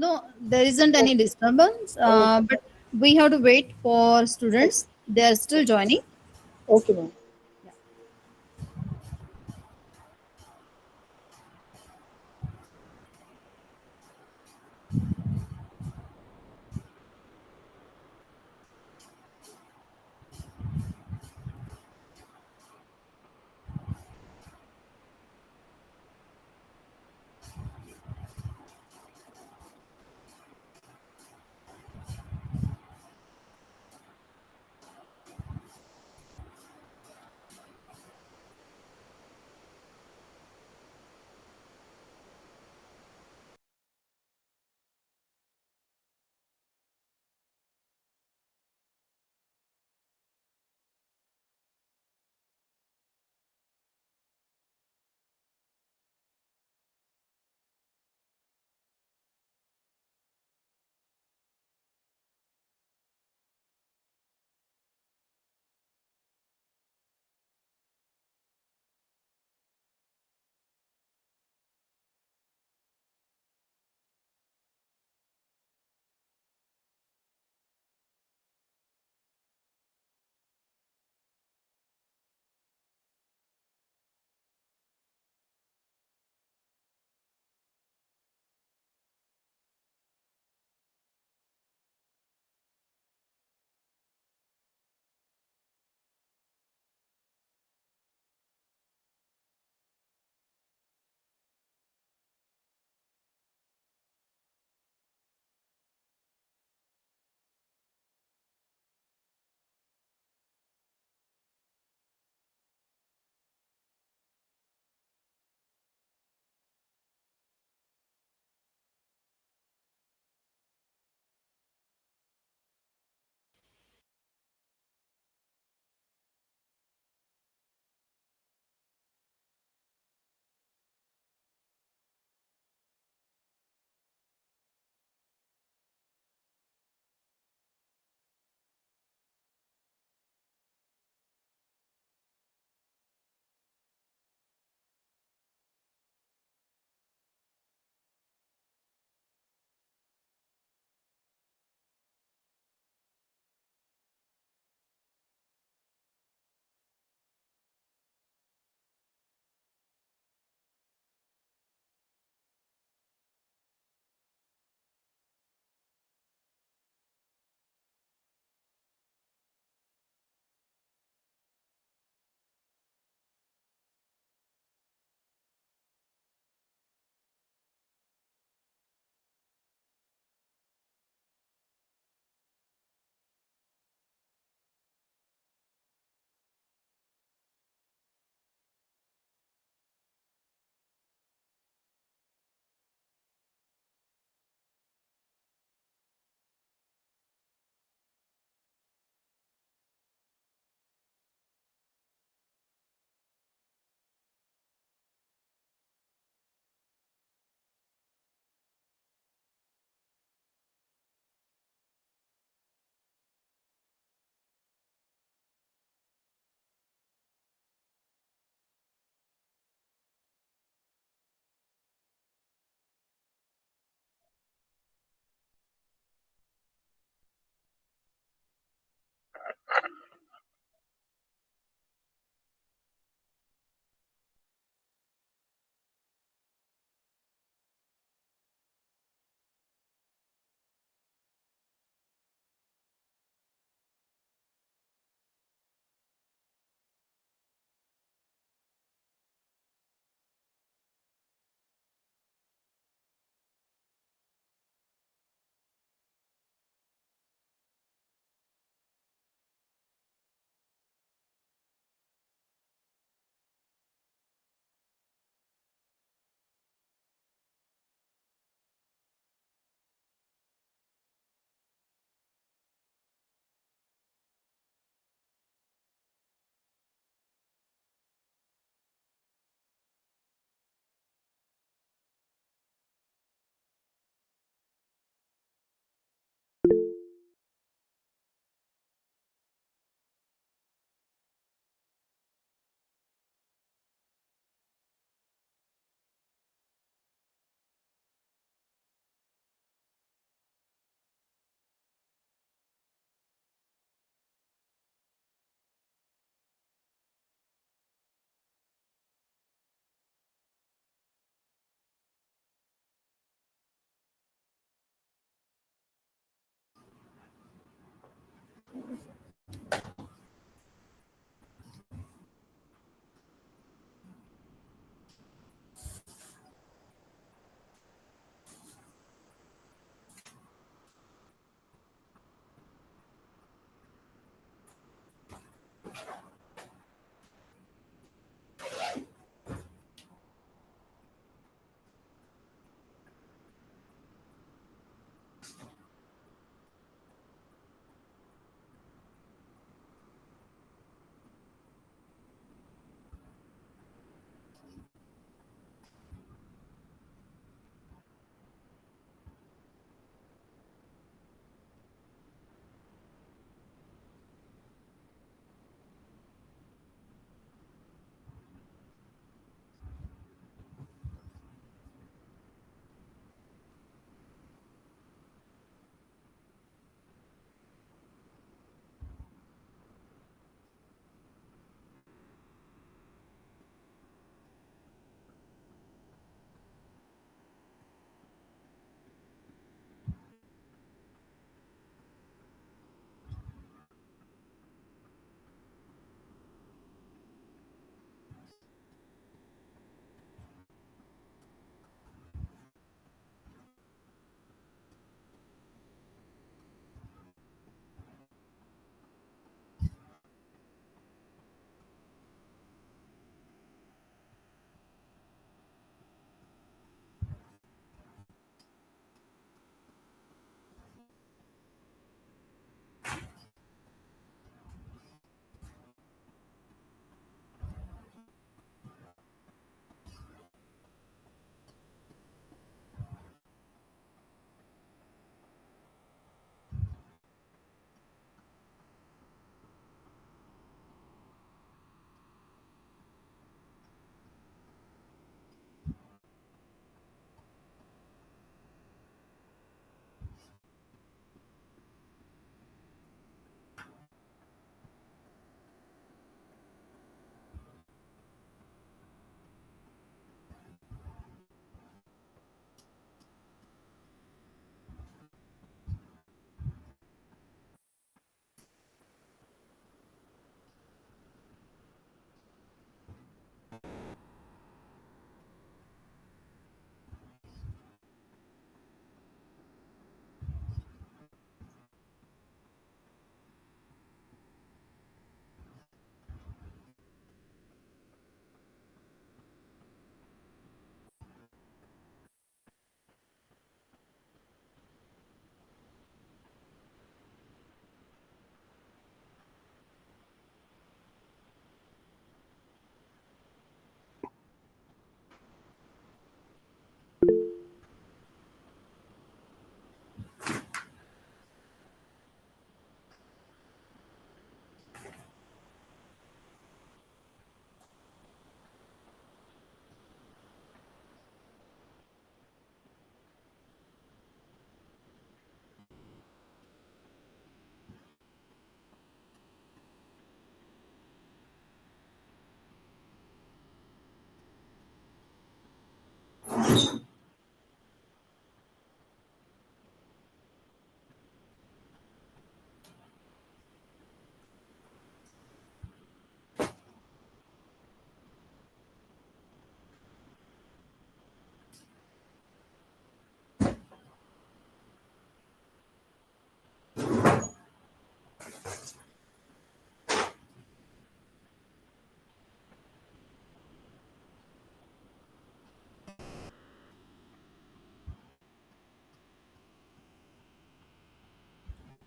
No, there isn't Oh, any disturbance, oh, but we have to wait for students. They are still joining. okay, ma'am.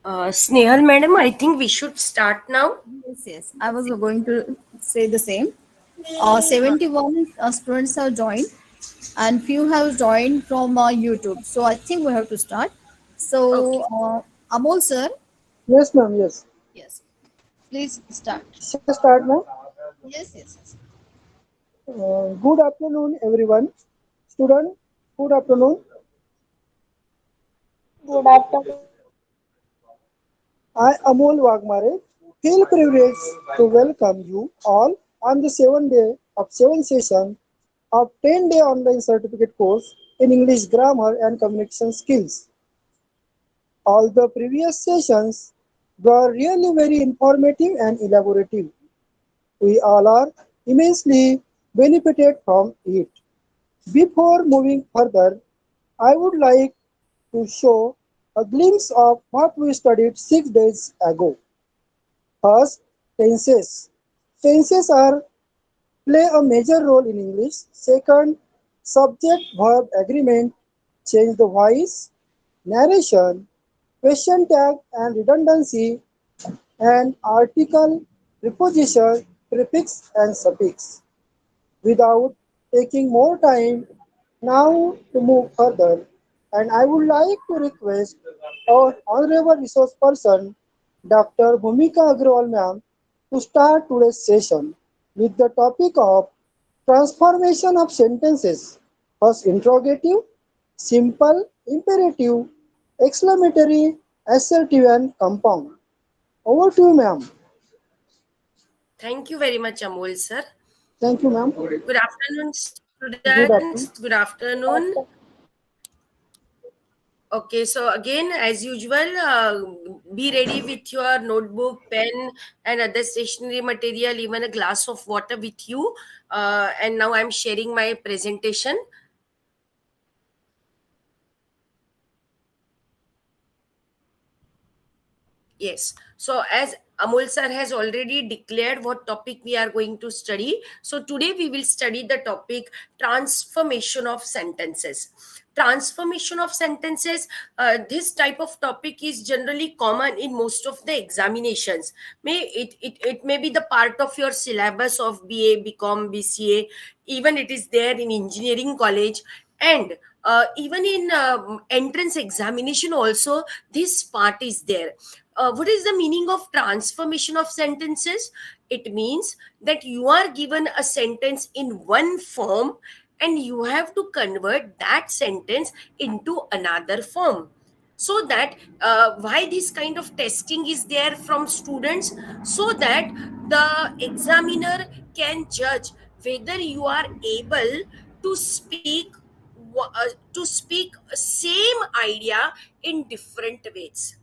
Snehal madam, I think we should start now. Yes, yes. I was going to say the same. 71 students have joined, and few have joined from YouTube. So I think we have to start. So, Okay. Amol sir, Yes, ma'am. Yes. yes, please start. Shall I start, ma'am? Yes, yes, yes. Good afternoon, everyone. Student, good afternoon. Good afternoon. I Amol Wagmare feel privileged to welcome you all on the 7th day of 7th session of 10-day online certificate course in English grammar and communication skills. All the previous sessions were really very informative and elaborative. We all are immensely benefited from it. Before moving further, I would like to show a glimpse of what we studied 6 days ago. First, tenses. Tenses are play a major role in English. Second, subject verb agreement, change the voice, narration, question tag and redundancy, and article, preposition, prefix and suffix. Without taking more time now to move further, and I would like to request our honorable resource person, Dr. Bhumika Agrawal ma'am, to start today's session with the topic of transformation of sentences. First, interrogative, simple, imperative, exclamatory, assertive, and compound. Over to you, ma'am. Thank you very much, Amol sir. Thank you, ma'am. Good afternoon, students. Good Good afternoon. afternoon. Okay, so again, as usual, be ready with your notebook, pen, and other stationery material, even a glass of water with you. And now I'm sharing my presentation. Yes. So as Amol sir has already declared what topic we are going to study. So today we will study the topic transformation of sentences. Transformation of sentences. This type of topic is generally common in most of the examinations. It may be the part of your syllabus of BA, BCom, BCA. Even it is there in engineering college, and even in entrance examination also this part is there. What is the meaning of transformation of sentences? It means that you are given a sentence in one form and you have to convert that sentence into another form. So that why this kind of testing is there from students, so that the examiner can judge whether you are able to speak to speak same idea in different ways.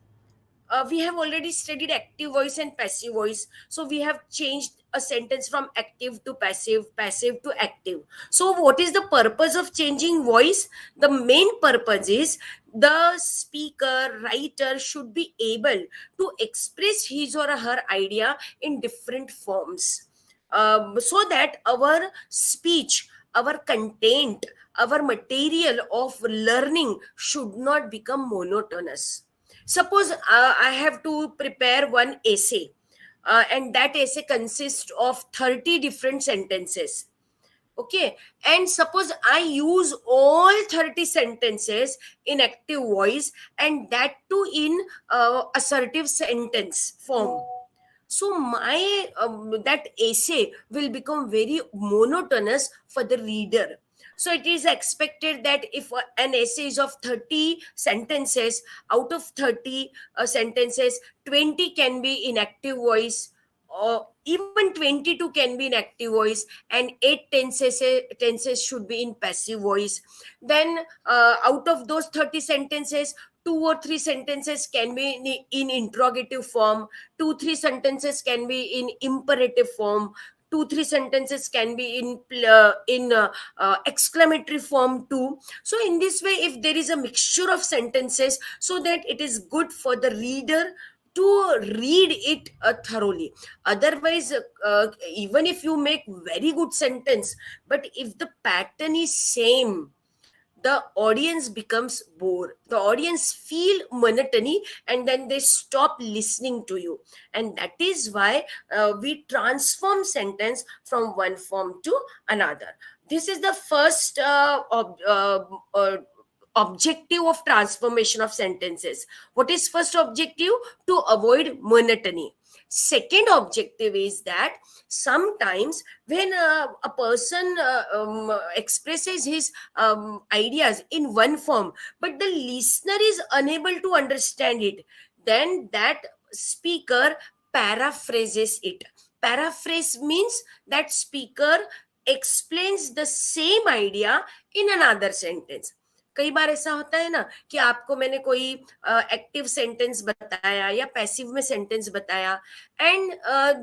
We have already studied active voice and passive voice, so we have changed a sentence from active to passive, passive to active. So what is the purpose of changing voice? The main purpose is the speaker writer should be able to express his or her idea in different forms, so that our speech, our content, our material of learning should not become monotonous. Suppose I have to prepare one essay, and that essay consists of 30 different sentences. Okay, and suppose I use all 30 sentences in active voice, and that too in assertive sentence form. So my that essay will become very monotonous for the reader. So it is expected that if an essay is of 30 sentences, out of 30 sentences, 20 can be in active voice, or even 22 can be in active voice, and 8 tenses should be in passive voice. Then out of those 30 sentences, 2 or 3 sentences can be in interrogative form, 2 3 sentences can be in imperative form, 2 3 sentences can be in exclamatory form too. So in this way, if there is a mixture of sentences, so that it is good for the reader to read it thoroughly. Otherwise, even if you make very good sentence, but if the pattern is same, the audience becomes bored, the audience feel monotony, and then they stop listening to you. And that is why we transform sentence from one form to another. This is the first objective of transformation of sentences. What is first objective? To avoid monotony. Second objective is that sometimes when a person expresses his ideas in one form, but the listener is unable to understand it, then that speaker paraphrases it. Paraphrase means that speaker explains the same idea in another sentence. कई बार ऐसा होता है ना कि आपको मैंने कोई active sentence बताया या पैसिव में सेंटेंस बताया, and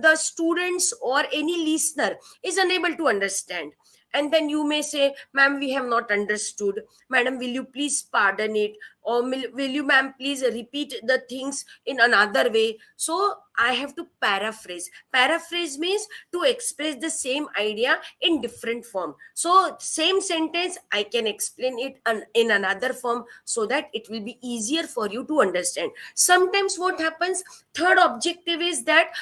the students or any listener is unable to understand, and then you may say, ma'am, we have not understood, madam, will you please pardon it, or will you, ma'am, please repeat the things in another way. So I have to paraphrase. Paraphrase means to express the same idea in different form. So same sentence I can explain it in another form, so that it will be easier for you to understand. Sometimes what happens, third objective is that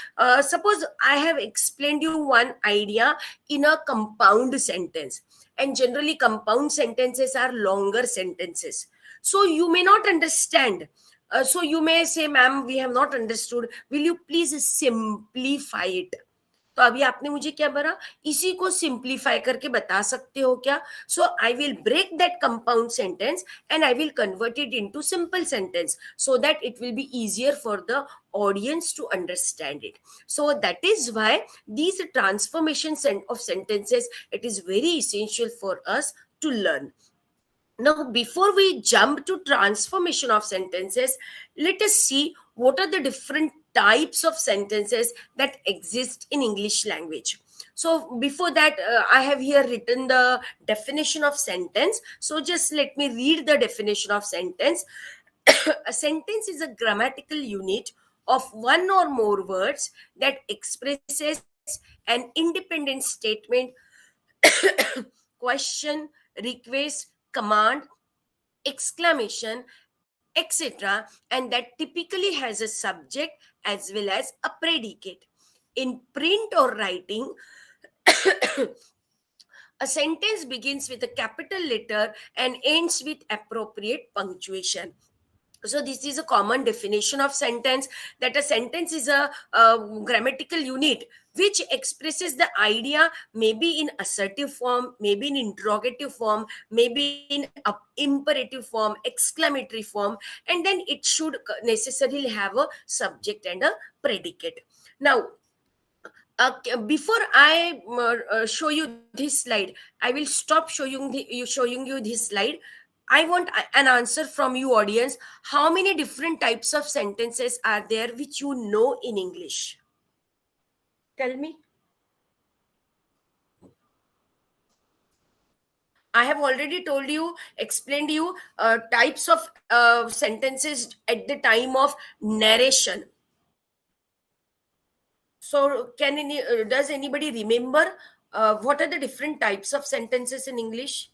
suppose I have explained you one idea in a compound sentence, and generally compound sentences are longer sentences, so you may not understand. So you may say, ma'am, we have not understood, will you please simplify it. तो अभी आपने मुझे क्या बोला, इसी को simplify करके बता सकते हो क्या. So I will break that compound sentence and I will convert it into simple sentence, so that it will be easier for the audience to understand it. So that is why these transformations of sentences, it is very essential for us to learn. Now, before we jump to transformation of sentences, let us see what are the different types of sentences that exist in English language. So before that, I have here written the definition of sentence. So just let me read the definition of sentence. A sentence is a grammatical unit of one or more words that expresses an independent statement, question, request, command, exclamation, etc., and that typically has a subject as well as a predicate. In print or writing, a sentence begins with a capital letter and ends with appropriate punctuation. So this is a common definition of sentence, that a sentence is a grammatical unit which expresses the idea maybe in assertive form, maybe in interrogative form, maybe in imperative form, exclamatory form, and then it should necessarily have a subject and a predicate. Now, before I show you this slide, I will stop showing you this slide. I want an answer from you, audience. How many different types of sentences are there which you know in English? Tell me. I have already told you, explained you types of sentences at the time of narration. So, does anybody remember what are the different types of sentences in English?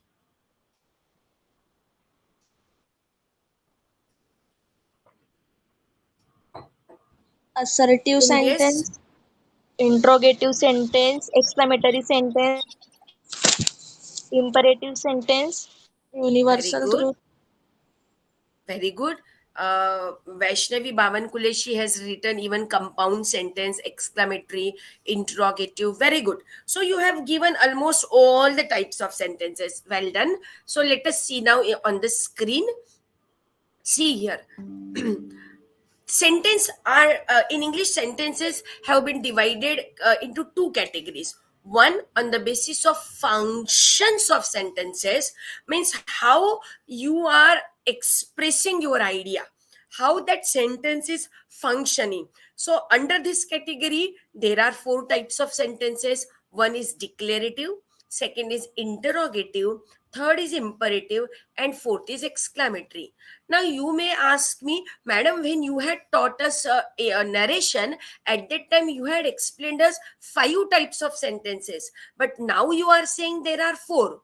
Assertive Yes, sentence, interrogative sentence, exclamatory sentence, imperative sentence, very universal good. truth. Very good. Vaishnavi Bhavan-Kuleshi has written even compound sentence, exclamatory, interrogative. Very good. So you have given almost all the types of sentences. Well done. So let us see now on the screen. See here. Sentence are in English, sentences have been divided into two categories. One, on the basis of functions of sentences, means how you are expressing your idea, how that sentence is functioning. So under this category there are four types of sentences. One is declarative, second is interrogative, third is imperative, and fourth is exclamatory. Now you may ask me, madam, when you had taught us a narration, at that time you had explained us 5 types of sentences, but now you are saying there are 4.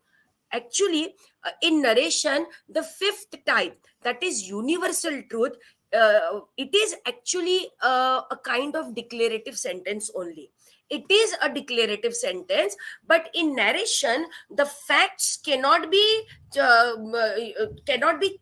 Actually, In narration, the fifth type, that is universal truth, it is actually a kind of declarative sentence only. It is a declarative sentence, but in narration the facts cannot be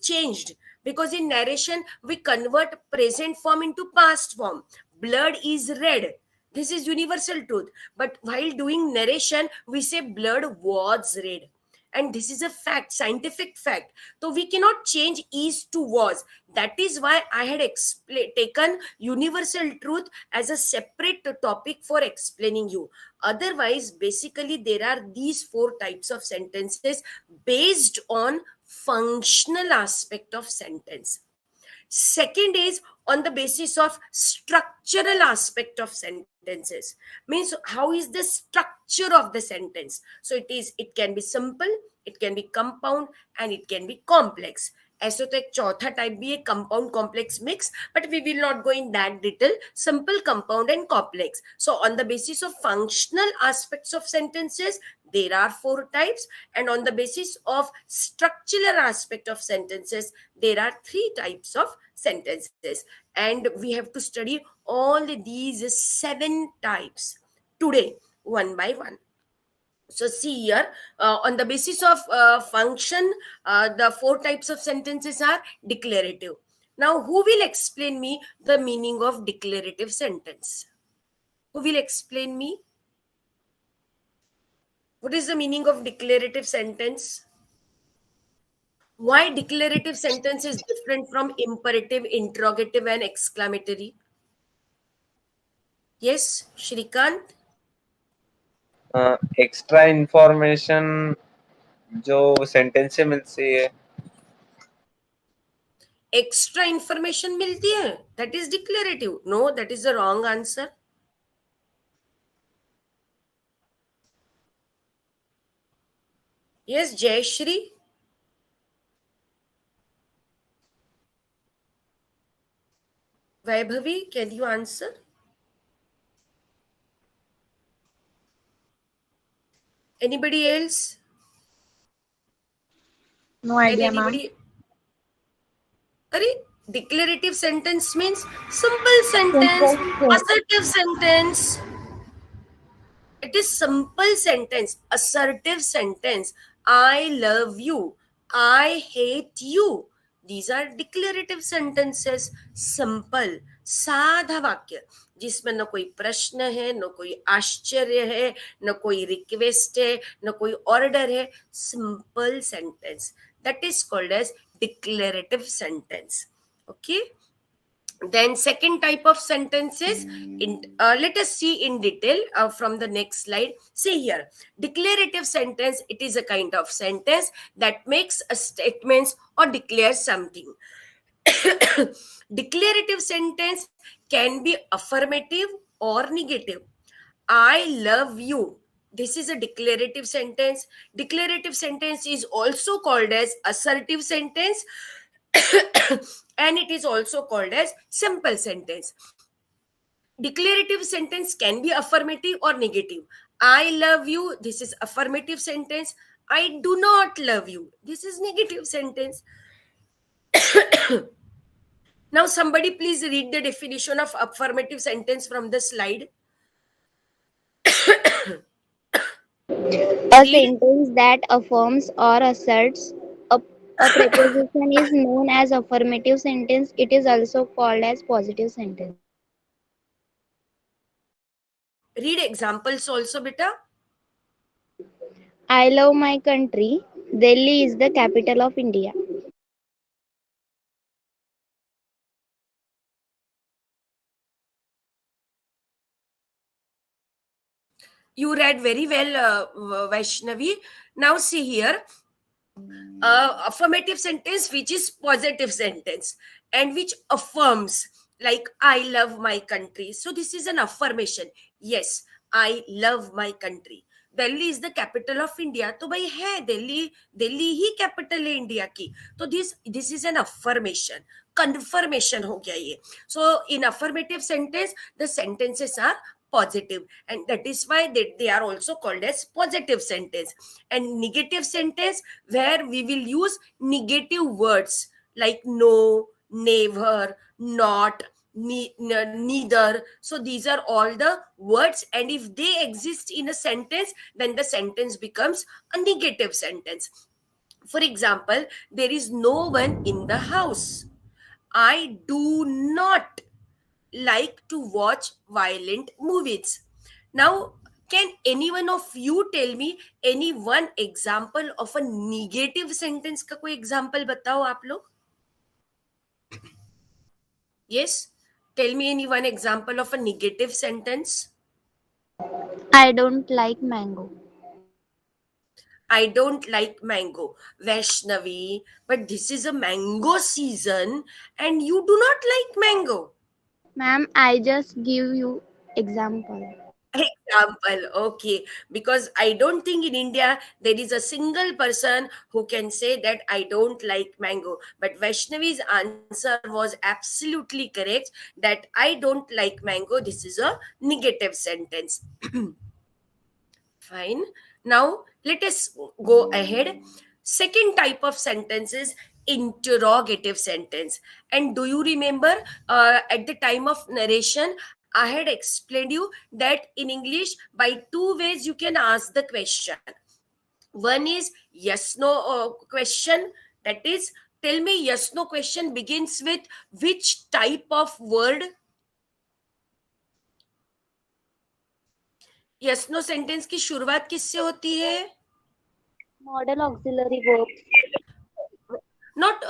changed, because in narration we convert present form into past form. Blood is red, this is universal truth, but while doing narration we say blood was red, and this is a fact, scientific fact. So we cannot change is to was. That is why I had taken universal truth as a separate topic for explaining you. Otherwise, basically there are these four types of sentences based on functional aspect of sentence. Second is on the basis of structural aspect of sentences, means how is the structure of the sentence. So it can be simple, it can be compound, and it can be complex. ऐसे तो एक चौथा type भी है compound complex mix, but we will not go in that detail. Simple, compound and complex. So on the basis of functional aspects of sentences there are four types, and on the basis of structural aspect of sentences there are three types of sentences, and we have to study all these seven types today one by one. So see here, on the basis of function, the four types of sentences are declarative. Now who will explain me the meaning of declarative sentence? Who will explain me what is the meaning of declarative sentence? Why declarative sentence is different from imperative, interrogative and exclamatory? Yes, Shrikant? Extra information जो sentence से मिलती है. Extra information मिलती है, that is declarative. No, that is the wrong answer. Yes, Jayashri? Vaibhavi, can you answer? Anybody else? No Can idea, ma'am. anybody? Arey, declarative sentence means simple sentence, assertive sentence. It is simple sentence, assertive sentence. I love you, I hate you. These are declarative sentences. Simple, साधा वाक्य जिसमें न कोई प्रश्न है, न कोई आश्चर्य है, न कोई रिक्वेस्ट है, न कोई ऑर्डर है. Simple sentence, that is called as declarative sentence. Okay. Then second type of sentences, let us see in detail from the next slide. See here, declarative sentence, it is a kind of sentence that makes a statement or declares something. Declarative sentence can be affirmative or negative. I love you, this is a declarative sentence. Declarative sentence is also called as assertive sentence and it is also called as simple sentence. Declarative sentence can be affirmative or negative. I love you, this is affirmative sentence. I do not love you, this is negative sentence. Now somebody please read the definition of affirmative sentence from the slide. A Read. sentence that affirms or asserts a preposition is known as affirmative sentence. It is also called as positive sentence. Read examples also, beta. I love my country. Delhi is the capital of India. You read very well, Vaishnavi. Now see here, affirmative sentence which is positive sentence and which affirms, like I love my country. So this is an affirmation. Yes, I love my country. Delhi is the capital of India. तो भाई है दिल्ली ही capital है India की. तो this is an affirmation. Confirmation हो गया ये. So in affirmative sentence the sentences are positive, and that is why they are also called as positive sentence. And negative sentence, where we will use negative words like no, never, not, neither. So these are all the words, and if they exist in a sentence, then the sentence becomes a negative sentence. For example, there is no one in the house. I do not like to watch violent movies. Now, can any one of you tell me any one example of a negative sentence का कोई example बताओ आप लोग? Yes, tell me any one example of a negative sentence. I don't like mango. I don't like mango. Vaishnavi, but this is a mango season and you do not like mango. Ma'am, I just give you example. Example, okay. Because I don't think in India there is a single person who can say that I don't like mango. But Vaishnavi's answer was absolutely correct, that I don't like mango. This is a negative sentence. Fine. Now let us go ahead. Second type of sentence is interrogative sentence. And do you remember, at the time of narration, I had explained you that in English, by two ways you can ask the question. One is yes no question, that is, tell me yes no question begins with which type of word. yes no sentence की शुरुआत किससे होती है? Model auxiliary verbs. Not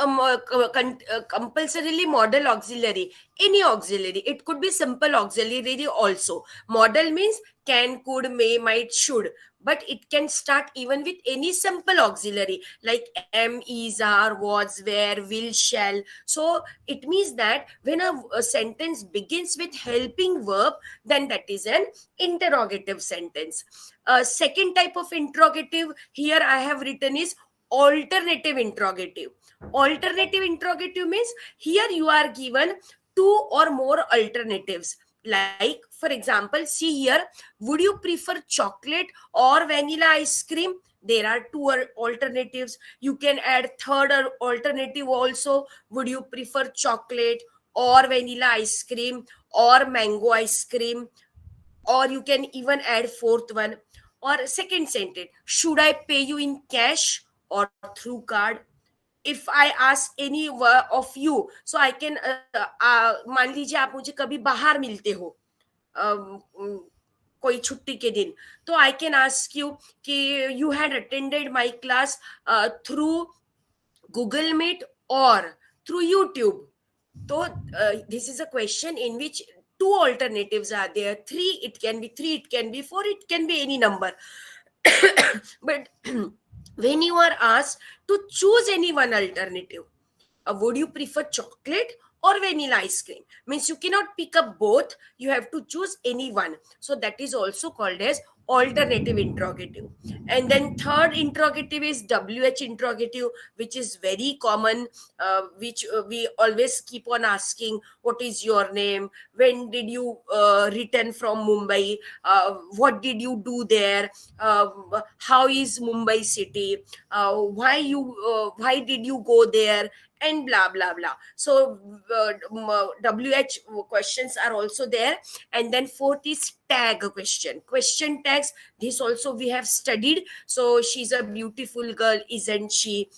compulsorily model auxiliary, any auxiliary. It could be simple auxiliary also. Model means can, could, may, might, should, but it can start even with any simple auxiliary like am, is, are, was, were, will, shall. So it means that when a sentence begins with helping verb, then that is an interrogative sentence. Second type of interrogative here I have written is alternative interrogative. Alternative interrogative means here you are given two or more alternatives. Like, for example, see here, would you prefer chocolate or vanilla ice cream? There are two alternatives. You can add third alternative also. Would you prefer chocolate or vanilla ice cream or mango ice cream? Or you can even add fourth one. Or second sentence, should I pay you in cash or through card? If I ask any of you, so I can मान लीजिए आप मुझे कभी बाहर मिलते हो कोई छुट्टी के दिन, तो आई कैन आस्क यू कि you had attended my class through Google Meet और through YouTube. So this is a question in which two alternatives are there. Three, it can be three, it can be four, it can be any number. But when you are asked to choose any one alternative, would you prefer chocolate or vanilla ice cream, means you cannot pick up both, you have to choose any one. So that is also called as alternative interrogative. And then third interrogative is WH interrogative, which is very common, which we always keep on asking, what is your name, when did you return from Mumbai, what did you do there, how is Mumbai city, why did you go there, and blah blah blah. So WH questions are also there. And then fourth is tag question tags. This also we have studied. So she's a beautiful girl, isn't she?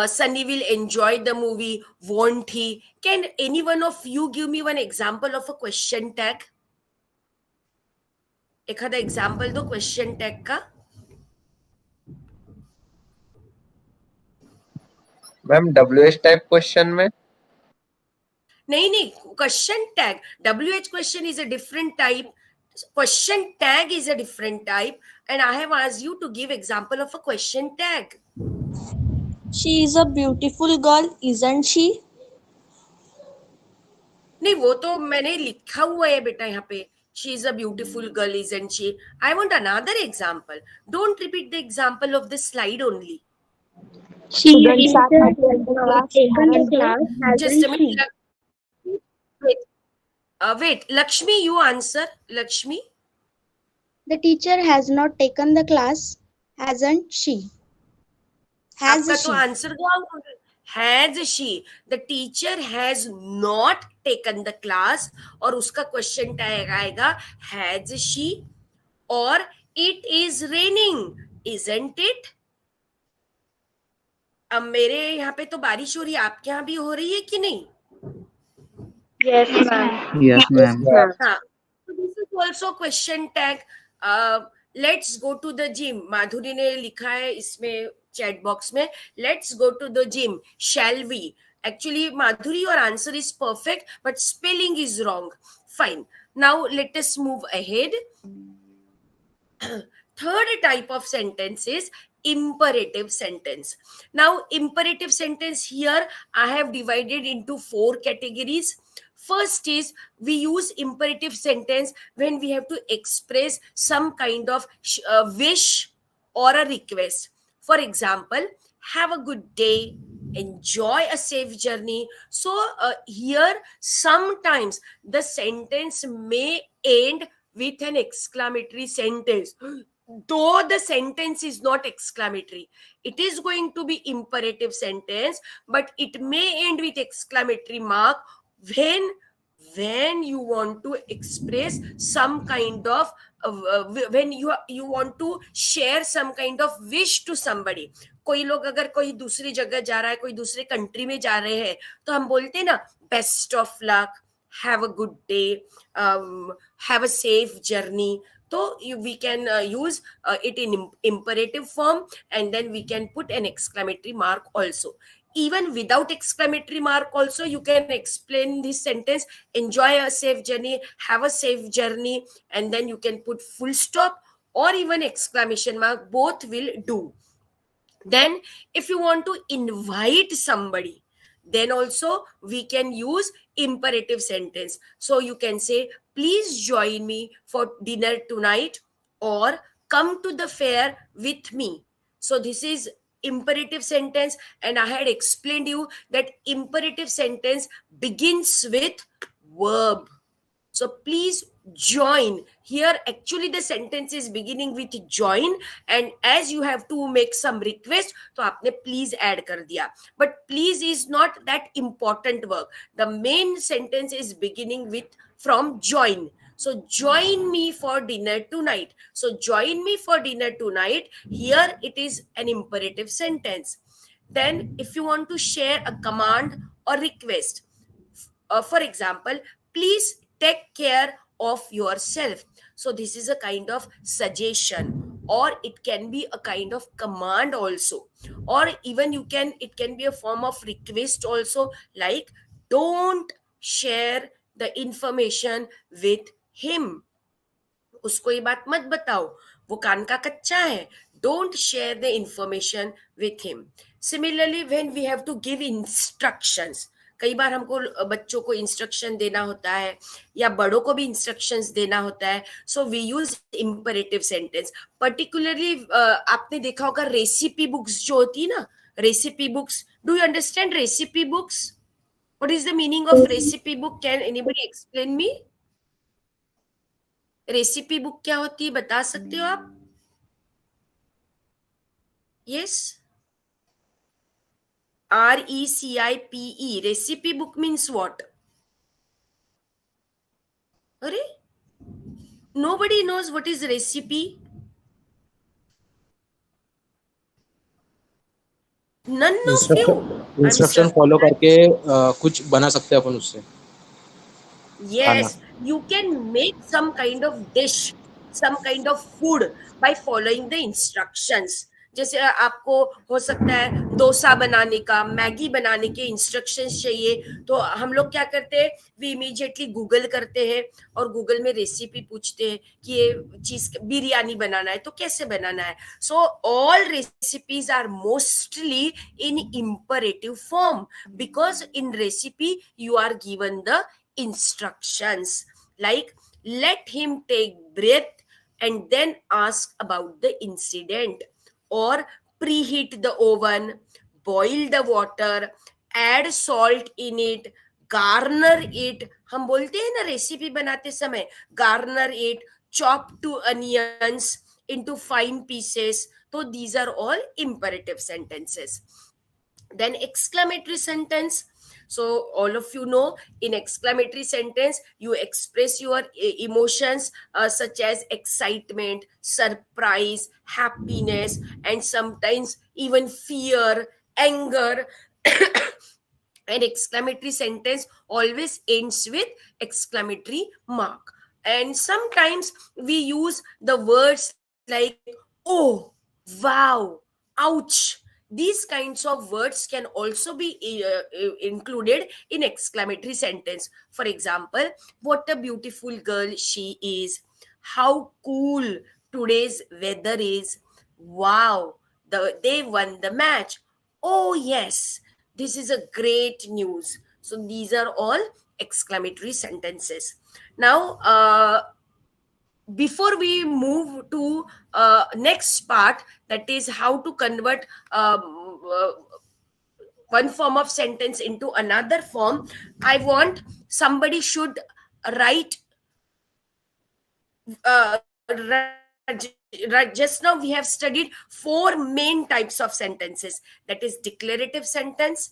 Sunny will enjoy the movie, won't he? Can any one of you give me one example of a question tag? एखादा example दो question tag का. Ma'am WH type question में नहीं, question tag. WH question is a different type, question tag is a different type, and I have asked you to give example of a question tag. She is a beautiful girl, isn't she? नहीं, वो तो मैंने लिखा हुआ है बेटा यहाँ पे. She is a beautiful girl, isn't she? I want another example. Don't repeat the example of the slide only. She is taken the class, Just a minute. Wait. Wait, Lakshmi, you answer. Lakshmi, The teacher has not taken the class, hasn't she? Has आपका तो she? Answer दो. Has she? The teacher has not taken the class. और उसका question tag आएगा has she, or it is raining, isn't it? अब मेरे यहाँ पे तो बारिश हो रही है, आपके यहाँ भी हो रही है कि नहीं? Yes, Yes, ma'am. ma'am. Yes, Yes, ma'am. ma'am. हाँ. So this is also question tag. Let's go to the gym. माधुरी ने लिखा है इसमें चैट बॉक्स में, let's go to the gym, shall we. Actually, Madhuri, your answer is perfect, but spelling is wrong. Fine. Now let us move ahead. Third type of sentence is imperative sentence. Now, imperative sentence here I have divided into 4 categories. First is we use imperative sentence when we have to express some kind of wish or a request. For example, have a good day, enjoy a safe journey. So here sometimes the sentence may end with an exclamatory sentence, though the sentence is not exclamatory. It is going to be imperative sentence, but it may end with exclamatory mark when you want to express some kind of when you want to share some kind of wish to somebody. कोई लोग अगर कोई दूसरी जगह जा रहा है, कोई दूसरे कंट्री में जा रहे हैं, तो हम बोलते हैं ना best of luck, have a good day, have a safe journey. So we can use it in imperative form, and then we can put an exclamatory mark also. Even without exclamatory mark also, you can explain this sentence, enjoy a safe journey, have a safe journey, and then you can put full stop or even exclamation mark, both will do. Then if you want to invite somebody, then also we can use imperative sentence. So you can say, please join me for dinner tonight, or come to the fair with me. So this is imperative sentence, and I had explained you that imperative sentence begins with verb. So please join. Here actually the sentence is beginning with join, and as you have to make some request, तो आपने please add कर दिया. But please is not that important work. The main sentence is beginning with from join. So join me for dinner tonight. So join me for dinner tonight. Here it is an imperative sentence. Then if you want to share a command or request, for example, please take care of yourself. So this is a kind of suggestion, or it can be a kind of command also, or even it can be a form of request also, like don't share the information with him. उसको ये बात मत बताओ, वो कान का कच्चा है. Don't share the information with him. Similarly, when we have to give instructions, कई बार हमको बच्चों को इंस्ट्रक्शन देना होता है या बड़ों को भी इंस्ट्रक्शंस देना होता है. So we use imperative sentence. Particularly आपने देखा होगा रेसिपी बुक्स जो होती है ना, recipe books. Do you understand recipe books? What is the meaning of recipe book? Can anybody explain me? Recipe book क्या होती है, बता सकते हो आप? Yes, RECIPE. Recipe book means what? Arey? Nobody knows what is recipe. None of you. Instruction follow करके कुछ बना सकते हैं अपन उससे. Yes, you can make some kind of dish, some kind of food by following the instructions. जैसे आपको हो सकता है डोसा बनाने का, मैगी बनाने के इंस्ट्रक्शंस चाहिए, तो हम लोग क्या करते हैं, वी इमीडिएटली गूगल करते हैं और गूगल में रेसिपी पूछते हैं कि ये चीज बिरयानी बनाना है तो कैसे बनाना है. So all recipes are mostly in imperative form, because in recipe you are given the instructions, like let him take breath and then ask about the incident, or preheat the oven, boil the water, add salt in it, garner it, हम बोलते हैं ना recipe बनाते समय, garner it, chop two onions into fine pieces. So these are all imperative sentences. Then exclamatory sentence. So all of you know, in exclamatory sentence you express your emotions, such as excitement, surprise, happiness, and sometimes even fear, anger. An exclamatory sentence always ends with exclamatory mark. And sometimes we use the words like oh, wow, ouch. These kinds of words can also be included in exclamatory sentence. For example, what a beautiful girl she is, how cool today's weather is, wow, they won the match, oh yes, this is a great news. So these are all exclamatory sentences. Now, before we move to next part, that is how to convert one form of sentence into another form, I want somebody should write, just now we have studied four main types of sentences, that is declarative sentence,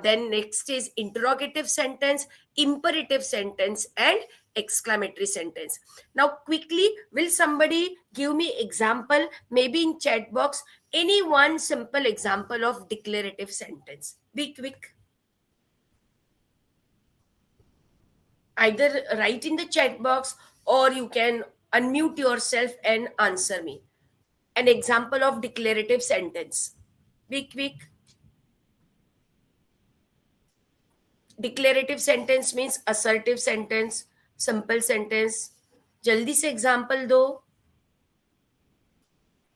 then next is interrogative sentence, imperative sentence, and exclamatory sentence. Now quickly, will somebody give me example, maybe in chat box, any one simple example of declarative sentence? Be quick. Either write in the chat box or you can unmute yourself and answer me. An example of declarative sentence. Be quick. Declarative sentence means assertive sentence, simple sentence. जल्दी से example दो.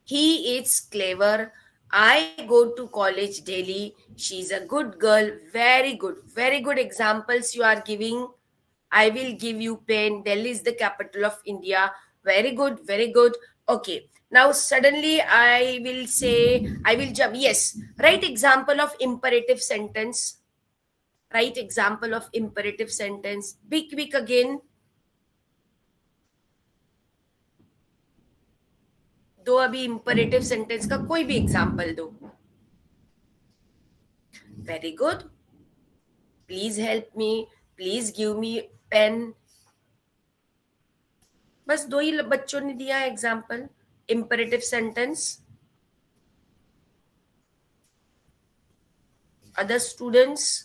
He is clever. I go to college daily. She's a good girl. Very good. Very good examples you are giving. I will give you pen. Delhi is the capital of India. Very good. Very good. Okay. Now, suddenly I will say, I will jump. Yes. Write example of imperative sentence. Write example of imperative sentence. Be quick again. दो अभी imperative sentence का कोई भी example दो. Very good. Please help me. Please give me pen. बस दो ही बच्चों ने दिया example. Imperative sentence. Other students,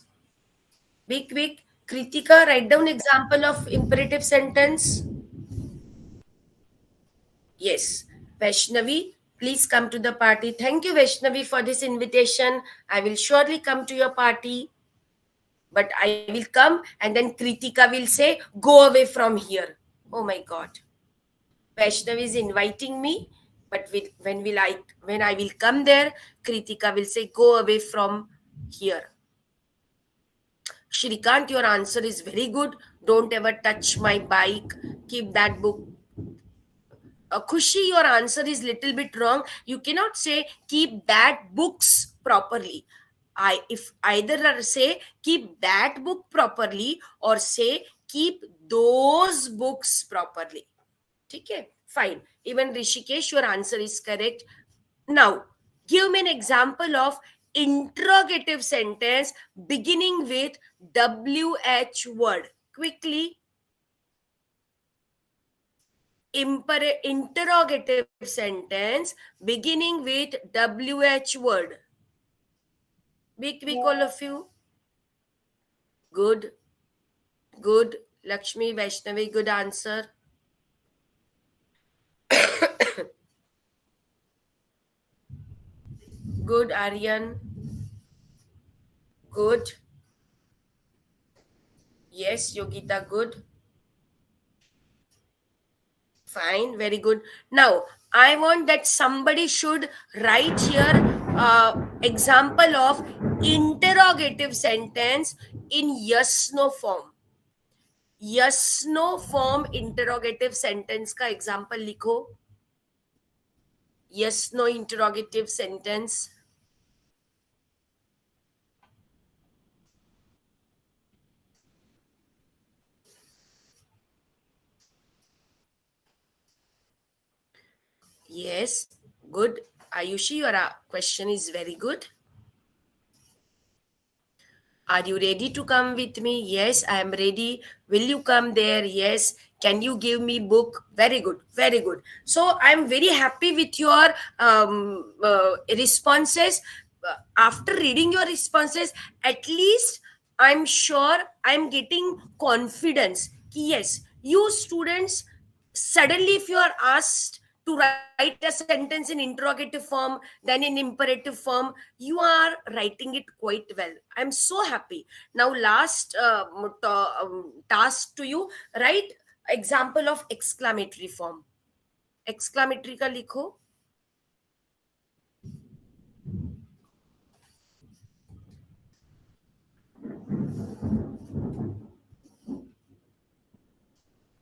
be quick. Kritika, write down example of imperative sentence. Yes. Vaishnavi, please come to the party. Thank you, Vaishnavi, for this invitation. I will surely come to your party. But I will come and then Kritika will say, go away from here. Oh my God. Vaishnav is inviting me, but when I will come there, Kritika will say, go away from here. Shrikant, your answer is very good. Don't ever touch my bike. Keep that book. Khushi, your answer is little bit wrong. You cannot say keep that books properly. If either say keep that book properly or say keep those books properly. Okay, fine. Even Rishikesh, your answer is correct. Now, give me an example of interrogative sentence beginning with WH word. Quickly. Interrogative sentence beginning with WH word. Be quick, all of you. Good. Good. Lakshmi, Vaishnavi, good answer. Good, Aryan. Good. Yes, Yogita, good. Fine, very good. Now, I want that somebody should write here example of interrogative sentence in yes no form. Yes no form interrogative sentence का example लिखो. Yes no interrogative sentence. Yes, good. Ayushi, your question is very good. Are you ready to come with me? Yes, I am ready. Will you come there? Yes. Can you give me book? Very good, very good. So I am very happy with your responses. After reading your responses, at least I'm sure I'm getting confidence. Ki yes, you students, suddenly if you are asked to write a sentence in interrogative form, then in imperative form, you are writing it quite well. I'm so happy. Now last task to you, write example of exclamatory form. Exclamatory ka likho.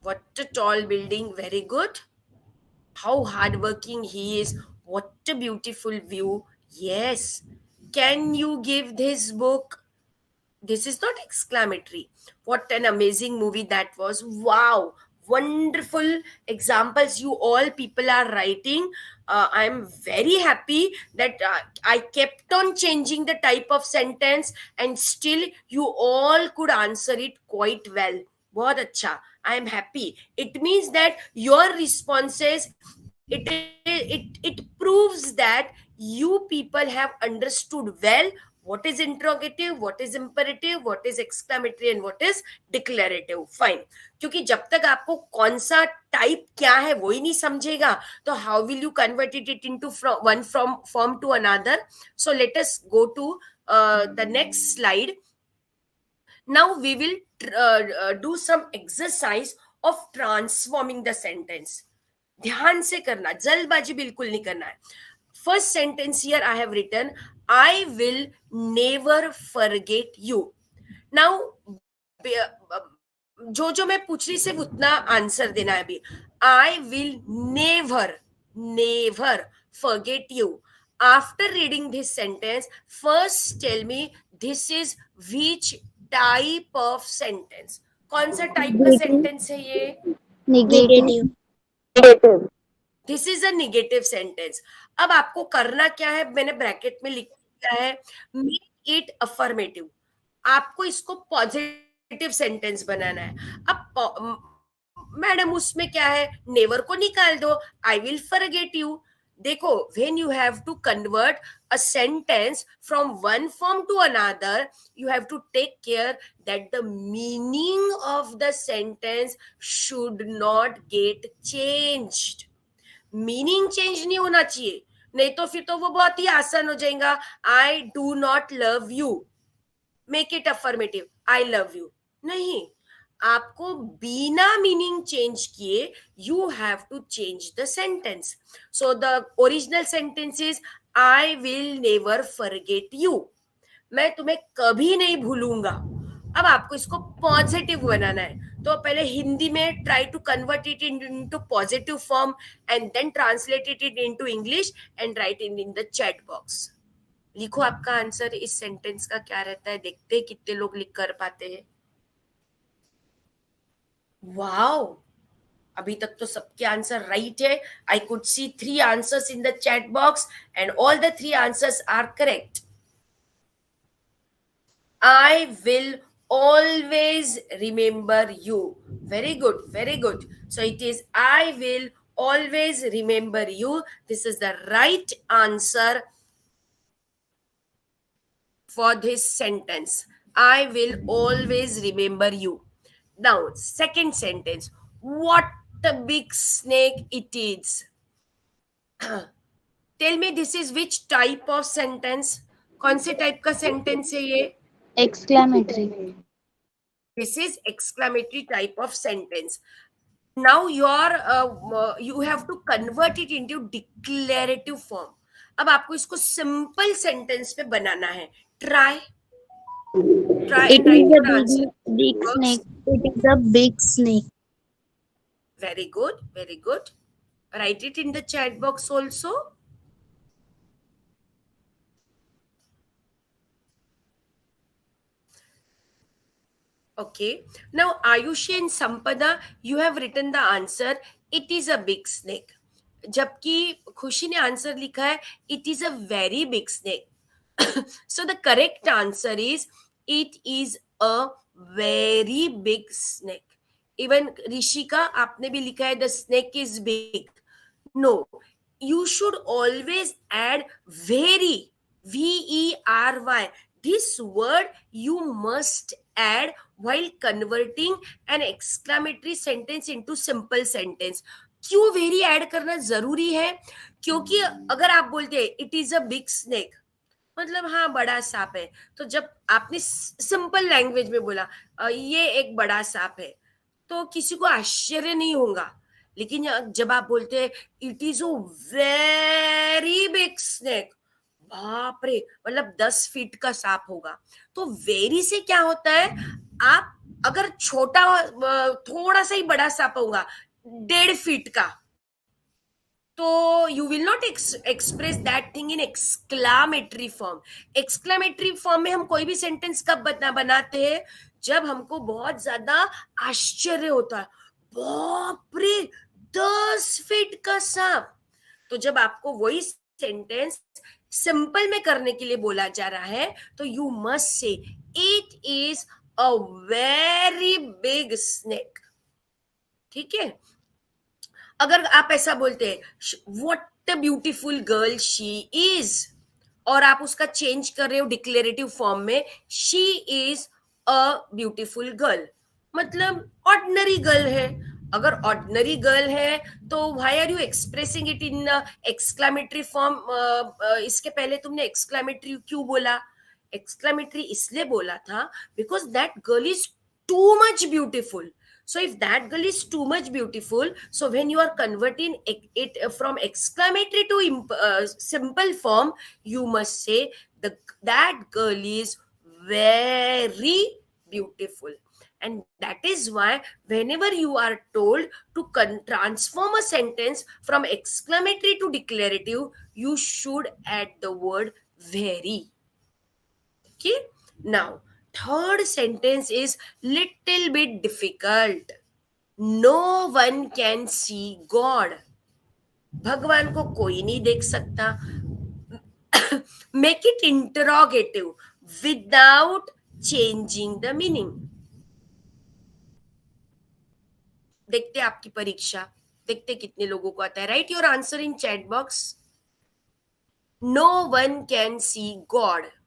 What a tall building, very good. How hardworking he is. What a beautiful view. Yes. Can you give this book? This is not exclamatory. What an amazing movie that was. Wow. Wonderful examples you all people are writing. I'm very happy that I kept on changing the type of sentence and still you all could answer it quite well. बहुत अच्छा. I am happy. It means that your responses, it proves that you people have understood well what is interrogative, what is imperative, what is exclamatory and what is declarative. Fine. क्योंकि जब तक आपको कौन सा type क्या है वो ही नहीं समझेगा तो how will you convert it into one from form to another. So let us go to the next slide. Now we will do some exercise of transforming the sentence. ध्यान से करना, जल्दबाजी बिल्कुल नहीं करना है. First sentence here I have written, I will never forget you. Now जो जो मैं पूछ रही सिर्फ उतना आंसर देना है अभी. आई will never never forget you. After reading this sentence, first tell me this is which type of sentence. कौन सा टाइप का Negative. सेंटेंस है ये? Negative. Negative. This is a negative sentence. अब आपको करना क्या है, मैंने ब्रैकेट में लिख दिया है, मेक इट अफर्मेटिव. आपको इसको पॉजिटिव सेंटेंस बनाना है. अब मैडम उसमें क्या है, नेवर को निकाल दो, आई विल फॉरगेट यू. देखो, when you have to convert a sentence from one form to another, you have to take care that the meaning of the sentence should not get changed. Meaning change नहीं होना चाहिए, नहीं तो फिर तो वो बहुत ही आसान हो जाएगा. I do not love you, make it affirmative, I love you. नहीं, आपको बिना मीनिंग चेंज किए you have to change the sentence. So the original sentence is I will never forget you. मैं तुम्हें कभी नहीं भूलूंगा. अब आपको इसको पॉजिटिव बनाना है, तो पहले हिंदी में try to convert it into positive form and then translate it into English and write in the chat box. लिखो आपका आंसर इस सेंटेंस का क्या रहता है, देखते हैं कितने लोग लिख कर पाते हैं. वाओ, अभी तक तो सबके आंसर राइट है. I could see 3 answers in the chat box and all the 3 answers are correct. I will always remember you. Very good, very good. So it is I will always remember you. This is the right answer for this sentence. I will always remember you. Now, second sentence. What a big snake it is. Tell me this is which type of sentence? कौन से type का sentence है ये? Exclamatory. This is exclamatory type of sentence. Now you have to convert it into declarative form. अब आपको इसको simple sentence पे बनाना है. Try It and is write a your answer. big snake. It is a big snake. Very good, very good. Write it in the chat box also. Okay. Now, Ayushi and Sampada, you have written the answer. It is a big snake. जबकि खुशी ने answer लिखा है it is a very big snake. So the correct answer is it is a very big snake. Even Rishika, आपने भी लिखा है the snake is big. No, you should always add very, very. This word you must add while converting an exclamatory sentence into simple sentence. क्यों very add करना जरूरी है? क्योंकि अगर आप बोलते हैं it is a big snake, मतलब हाँ बड़ा सांप है, तो जब आपने सिंपल लैंग्वेज में बोला ये एक बड़ा सांप है, तो किसी को आश्चर्य नहीं होगा. लेकिन जब आप बोलते हैं it is a very big snake, बाप रे, मतलब 10 फीट का सांप होगा. तो वेरी से क्या होता है, आप अगर छोटा थोड़ा सा ही बड़ा सांप होगा 1.5 फीट का, तो you will not express that thing in exclamatory form. Exclamatory form में हम कोई भी सेंटेंस कब बनाते हैं, जब हमको बहुत ज्यादा आश्चर्य होता है, बाप रे 10 फीट का सांप. तो जब आपको वही सेंटेंस सिंपल में करने के लिए बोला जा रहा है, तो you must say it is a very big snake. ठीक है. अगर आप ऐसा बोलते हैं what a beautiful girl she is, और आप उसका चेंज कर रहे हो डिक्लेरेटिव फॉर्म में, she is a beautiful girl, मतलब ऑर्डिनरी गर्ल है. अगर ऑर्डिनरी गर्ल है तो why are you expressing it in exclamatory form? इसके पहले तुमने एक्सक्लामेटरी क्यों बोला? एक्सक्लामेटरी इसलिए बोला था because that girl is too much beautiful. So if that girl is too much beautiful, so when you are converting it from exclamatory to simple form, you must say that girl is very beautiful. And that is why whenever you are told to transform a sentence from exclamatory to declarative, you should add the word very. Okay, now third sentence is little bit difficult. No one can see God. भगवान को कोई नहीं देख सकता. Make it interrogative without changing the meaning. देखते आपकी परीक्षा, देखते कितने लोगों को आता है. Right your answer in chat box. No one can see God.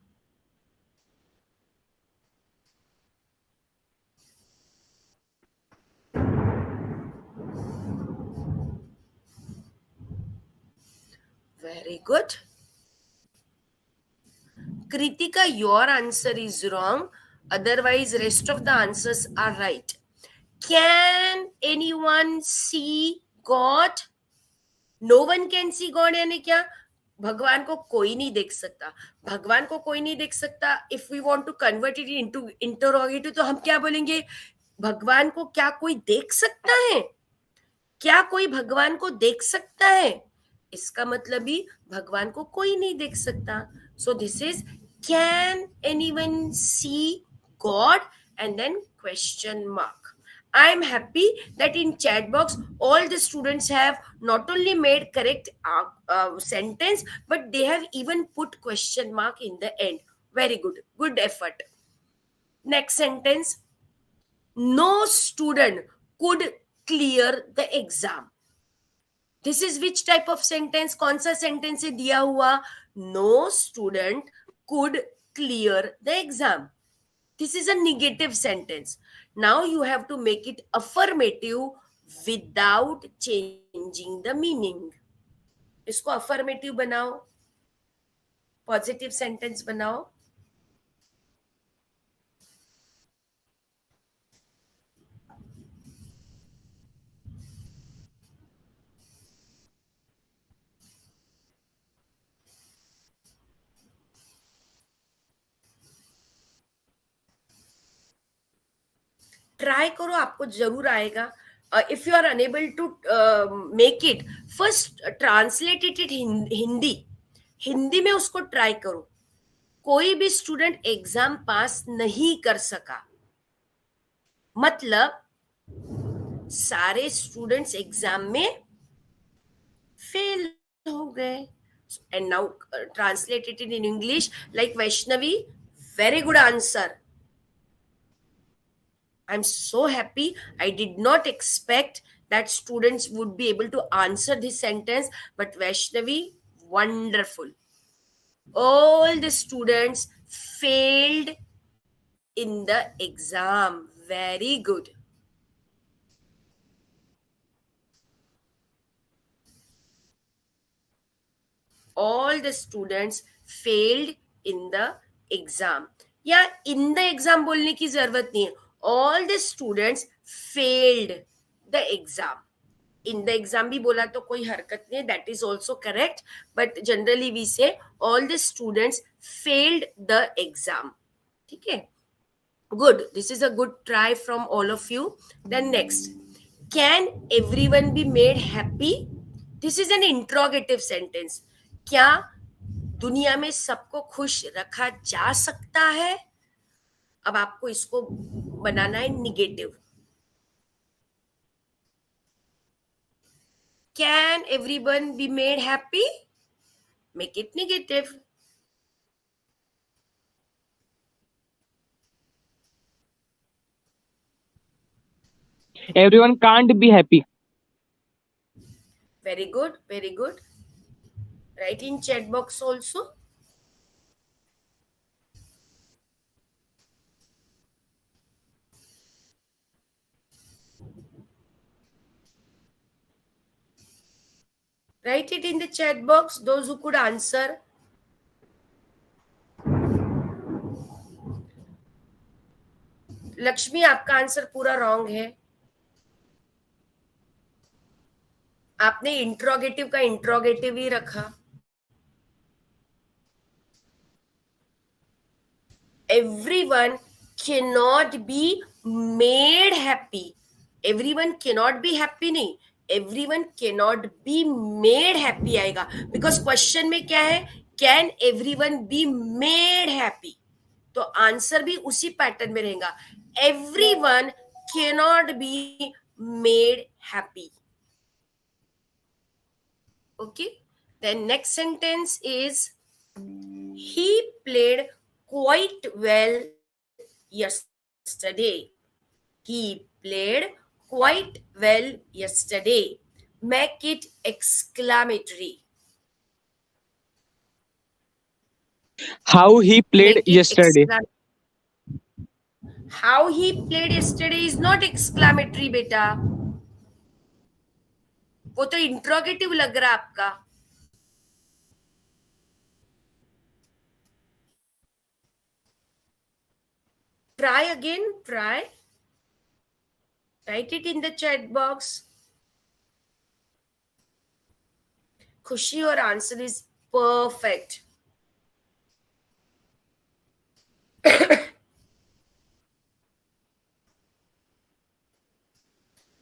Very good. Kritika, your answer is wrong. Otherwise, rest of the answers are right. Can anyone see God? No one can see God यानी क्या? भगवान को कोई नहीं देख सकता. भगवान को कोई नहीं देख सकता. If we want to convert it into interrogative, तो हम क्या बोलेंगे? भगवान को क्या कोई देख सकता है? क्या कोई भगवान को देख सकता है? इसका मतलब भी भगवान को कोई नहीं देख सकता. So this is can anyone see God and then question mark. I am happy that in chat box all the students have not only made correct sentence, but they have even put question mark in the end. Very good. Good effort. Next sentence. No student could clear the exam. This is which type of sentence? कौन सा sentence है दिया हुआ? No student could clear the exam. This is a negative sentence. Now you have to make it affirmative without changing the meaning. इसको affirmative बनाओ, positive sentence बनाओ. Try करो, आपको जरूर आएगा. If you are unable to make it, first translate it Hindi में उसको try करो. कोई भी स्टूडेंट एग्जाम पास नहीं कर सका, मतलब सारे स्टूडेंट्स एग्जाम में फेल हो गए. And now translate it in English, like Vaishnavi, very good answer. I'm so happy. I did not expect that students would be able to answer this sentence, but Vaishnavi, wonderful. All the students failed in the exam. Very good. All the students failed in the exam. या in the exam बोलने की जरूरत नहीं है. All the students failed the exam. In the exam भी बोला तो कोई हरकत नहीं है, that is also correct, but generally we say all the students failed the exam. ठीक है. Good, this is a good try from all of you. Then next, can everyone be made happy? This is an interrogative sentence. क्या दुनिया में सबको खुश रखा जा सकता है? अब आपको इसको बनाना है negative. Can everyone be made happy? Make it negative. Everyone can't be happy. Very good, very good. Write in chat box also. Write it in the chat box, those who could answer. Lakshmi, आपका answer पूरा wrong है. आपने interrogative का interrogative ही रखा. Everyone cannot be made happy. Everyone cannot be happy नहीं, everyone cannot be made happy आएगा. Because question में क्या है? Can everyone be made happy? तो आंसर भी उसी पैटर्न में रहेगा. Everyone cannot be made happy. Okay. Then next sentence is, he played quite well yesterday. He played quite well yesterday. Make it exclamatory. How he played Make it yesterday. How he played yesterday is not exclamatory, बेटा. वो तो interrogative लग रहा आपका. Try again, try. Write it in the chat box. Khushi, your answer is perfect.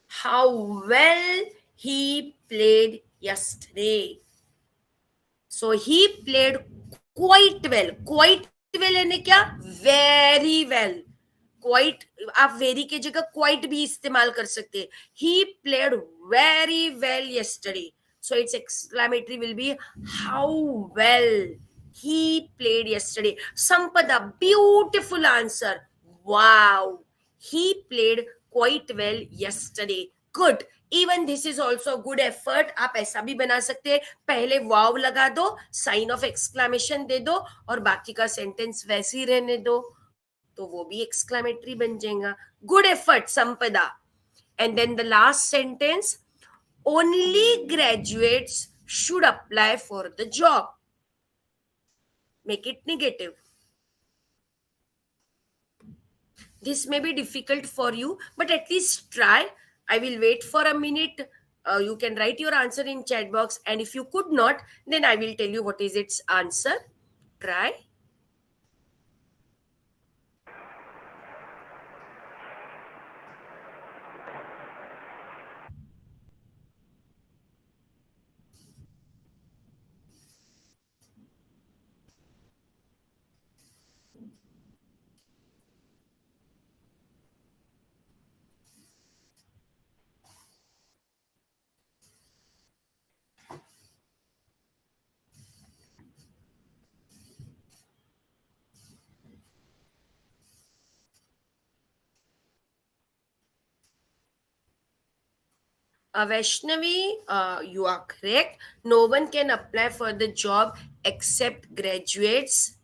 How well he played yesterday. So he played quite well. Quite well यानी क्या? Very well. Quite, आप very के जगह quite भी इस्तेमाल कर सकते हैं. He played very well yesterday. So its exclamatory will be, how well he played yesterday. Sampada, beautiful answer. Wow. He played quite well yesterday. Good. Even this is also good effort. आप ऐसा भी बना सकते हैं, पहले वाव लगा दो, sign of exclamation दे दो और बाकी का सेंटेंस वैसे ही रहने दो, तो वो भी एक्सक्लेमेटरी बन जाएगा. Good effort Sampada. And then the last sentence, only graduates should apply for the job. Make it negative. This may be difficult for you, but at least try. I will wait for a minute. You can write your answer in chat box, and if you could not, then I will tell you what is its answer. Try. Vaishnavi, you are correct. No one can apply for the job except graduates.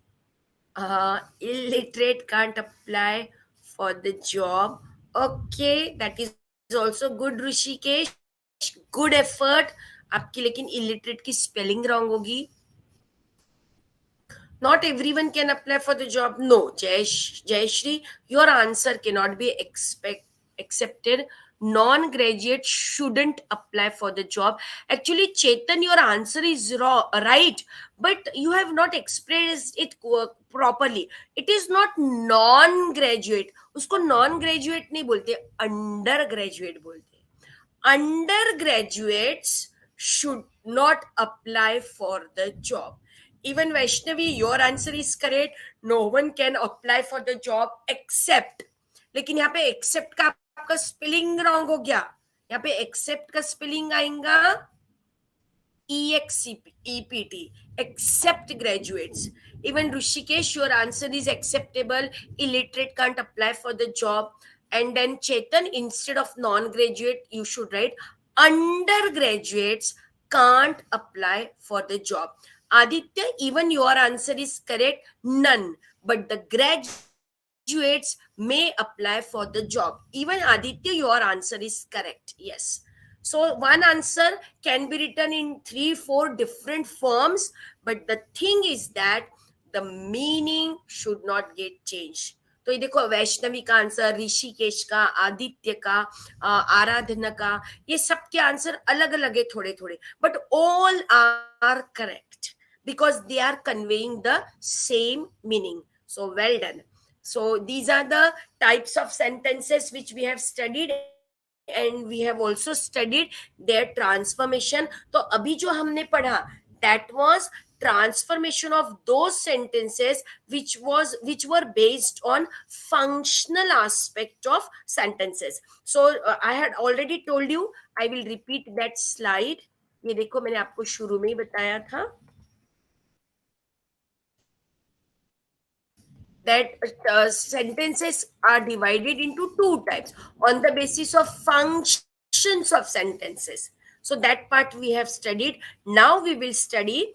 Illiterate can't apply for the job. Okay, that is also good, Rishikesh. Good effort. आपकी लेकिन illiterate की spelling wrong होगी. Not everyone can apply for the job. No, Jayashri, your answer cannot be accepted. Non-graduate shouldn't apply for the job. Actually, Chetan, your answer is right, but you have not expressed it properly. It is not non-graduate. उसको non-graduate नहीं बोलते, undergraduate बोलते. Undergraduates should not apply for the job. Even Vaishnavi, your answer is correct. No one can apply for the job except. लेकिन यहाँ पे except का आपका spelling wrong हो गया. यहाँ पे except का स्पेलिंग आएगा EXEPT, except graduates. Even Rishikesh, your answer is acceptable. Illiterate can't apply for the job. And then Chetan, instead of non-graduate, you should write undergraduates can't apply for the job. Aditya, even your answer is correct. None. But the graduates may apply for the job. Even Aditya, your answer is correct. Yes. So one answer can be written in 3-4 different forms, but the thing is that the meaning should not get changed. तो ये देखो वैष्णवी का answer, Rishikesh का, आदित्य का, आराधना का, ये सबके answer अलग अलग है थोड़े थोड़े, but all are correct because they are conveying the same meaning. So well done. So these are the types of sentences which we have studied, and we have also studied their transformation. तो अभी जो हमने पढ़ा, that was transformation of those sentences which were based on functional aspect of sentences. So I had already told you, I will repeat that slide. ये देखो मैंने आपको शुरू में ही बताया था that sentences are divided into two types on the basis of functions of sentences. So that part we have studied. Now we will study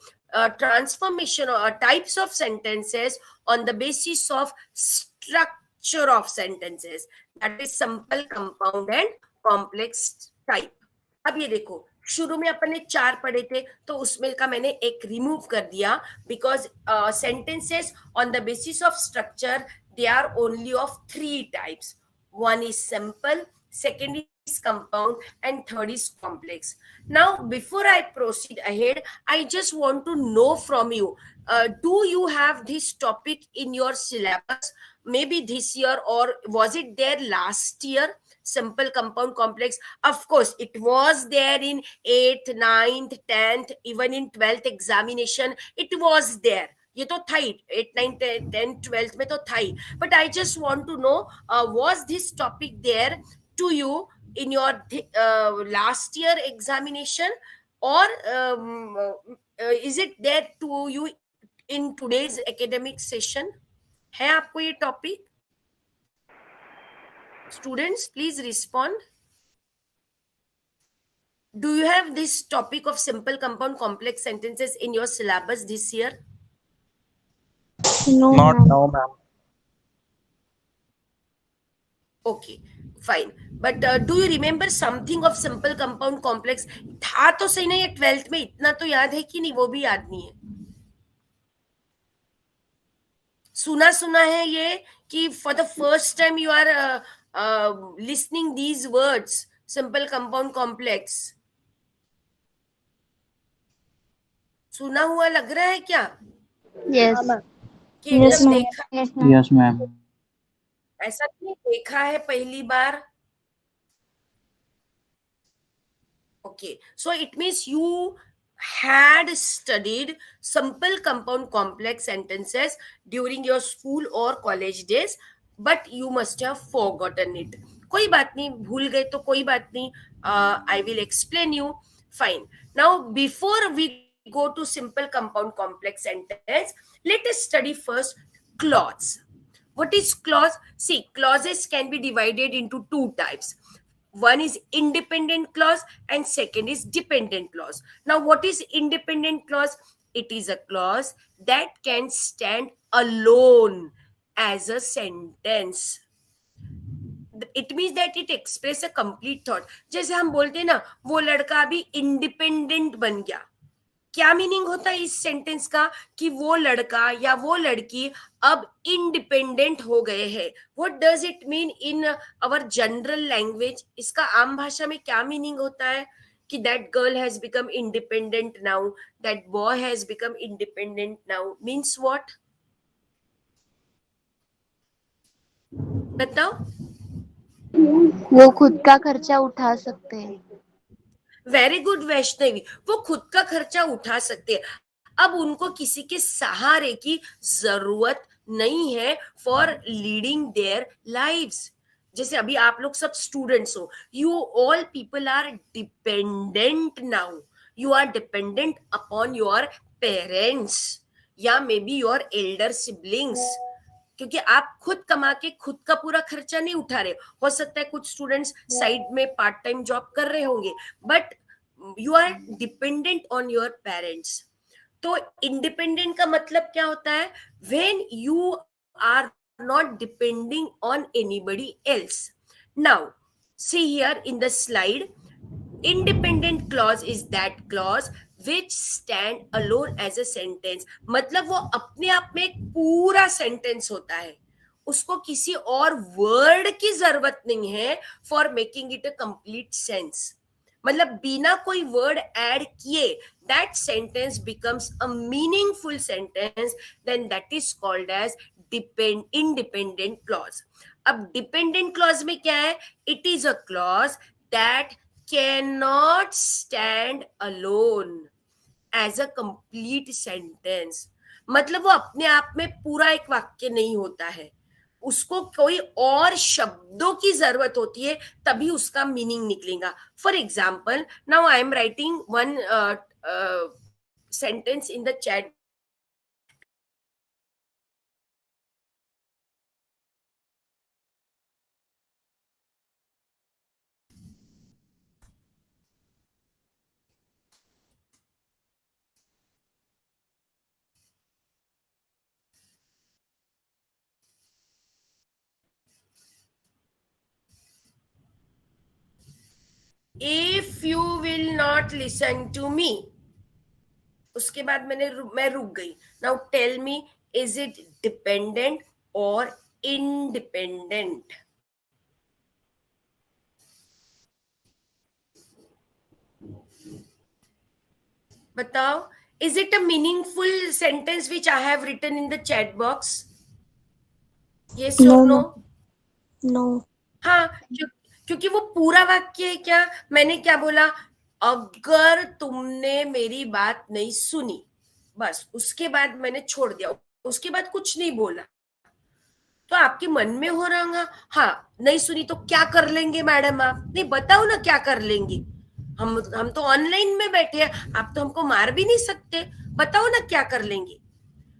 transformation or types of sentences on the basis of structure of sentences. That is simple, compound and complex type. अब ये देखो, शुरू में अपन ने 4 पढ़े थे, तो उसमें का मैंने एक रिमूव कर दिया because sentences on the basis of structure they are only of 3 types. One is simple, second is compound, and third is complex. Now before I proceed ahead, I just want to know from you, do you have this topic in your syllabus, maybe this year, or was it there last year? Simple, compound, complex. Of course it was there in 8th, 9th, 10th, even in 12th examination it was there. ये तो था ही 8, 9, 10, 12 में तो था ही. But I just want to know, was this topic there to you in your last year examination, or is it there to you in today's academic session? है आपको ये topic? Students, please respond. Do you have this topic of simple, compound, complex sentences in your syllabus this year? No, Not ma'am. now, ma'am. Okay, fine. But do you remember something of simple, compound, complex? था तो सही नहीं है 12th में, इतना तो याद है कि नहीं, वो भी याद नहीं है. सुना है ये कि for the first time you are listening these words, simple, compound, complex. सुना हुआ लग रहा है क्या? Yes. कि Yes, एकदम ma'am. देखा, Yes, ma'am. Yes, ma'am. ऐसा नहीं देखा है पहली बार? Okay, so it means you had studied simple, compound, complex sentences during your school or college days, but you must have forgotten it. कोई बात नहीं, भूल गए तो कोई बात नहीं. I will explain you. Fine. Now, before we go to simple, compound, complex sentence, let us study first clause. What is clause? See, clauses can be divided into 2 types. One is independent clause and second is dependent clause. Now what is independent clause? It is a clause that can stand alone as a sentence. It means that it express a complete thought. जैसे हम बोलते हैं ना, वो लड़का अभी independent बन गया. क्या मीनिंग होता है इस सेंटेंस का? कि वो लड़का या वो लड़की अब इंडिपेंडेंट हो गए हैं. What does it mean in our general language? इसका आम भाषा में क्या मीनिंग होता है? कि that girl has become independent now, that boy has become independent now, means what? बताओ. वो खुद का खर्चा उठा सकते हैं. वेरी गुड वैष्णवी, वो खुद का खर्चा उठा सकते हैं. अब उनको किसी के सहारे की जरूरत नहीं है फॉर लीडिंग देयर लाइव्स. जैसे अभी आप लोग सब स्टूडेंट्स हो, you all people are dependent now. You are dependent upon your parents या may be your elder siblings, क्योंकि आप खुद कमा के खुद का पूरा खर्चा नहीं उठा रहे. हो सकता है कुछ स्टूडेंट्स साइड में पार्ट टाइम जॉब कर रहे होंगे, but you are dependent on your parents. तो इंडिपेंडेंट का मतलब क्या होता है? When you are not depending on anybody else. Now see here in the slide, independent clause is that clause which stand alone as a sentence. मतलब वो अपने आप में एक पूरा सेंटेंस होता है, उसको किसी और वर्ड की जरूरत नहीं है for making it a complete sense. मतलब बिना कोई वर्ड ऐड किए that sentence becomes a meaningful sentence, then that is called as independent clause. अब डिपेंडेंट क्लॉज में क्या है? It is a clause that cannot stand alone as a complete sentence. मतलब वो अपने आप में पूरा एक वाक्य नहीं होता है, उसको कोई और शब्दों की जरूरत होती है तभी उसका मीनिंग निकलेगा. For example, now I am writing one sentence in the chat. If you will not listen to me, उसके बाद मैं रुक गई. Now tell me, is it dependent और इंडिपेंडेंट? बताओ. Is it a meaningful sentence which I have written in the chat box? Yes or no? No. हाँ, क्योंकि वो पूरा वाक्य है. क्या मैंने क्या बोला? अगर तुमने मेरी बात नहीं सुनी, बस उसके बाद मैंने छोड़ दिया, उसके बाद कुछ नहीं बोला. तो आपके मन में हो रहा होगा, हाँ नहीं सुनी तो क्या कर लेंगे मैडम? आप नहीं बताओ ना क्या कर लेंगे. हम तो ऑनलाइन में बैठे हैं, आप तो हमको मार भी नहीं सकते. बताओ ना क्या कर लेंगे.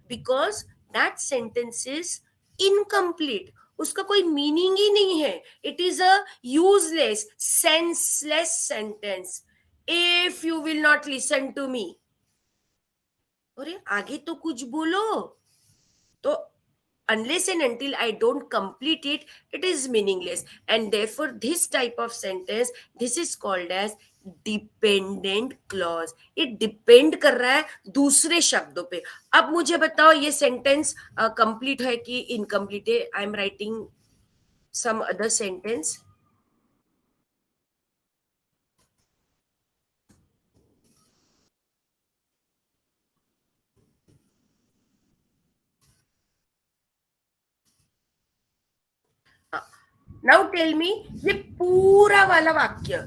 Because that sentence is incomplete, उसका कोई मीनिंग ही नहीं है. It is a useless senseless sentence. If you will not listen to me, अरे आगे तो कुछ बोलो. तो unless and until I don't complete it, it is meaningless. And therefore this type of sentence, this is called as dependent clause. it depend कर रहा है दूसरे शब्दों पे. अब मुझे बताओ ये सेंटेंस कंप्लीट है कि इनकम्प्लीट है? I am writing some other sentence. Now tell me, ये पूरा वाला वाक्य,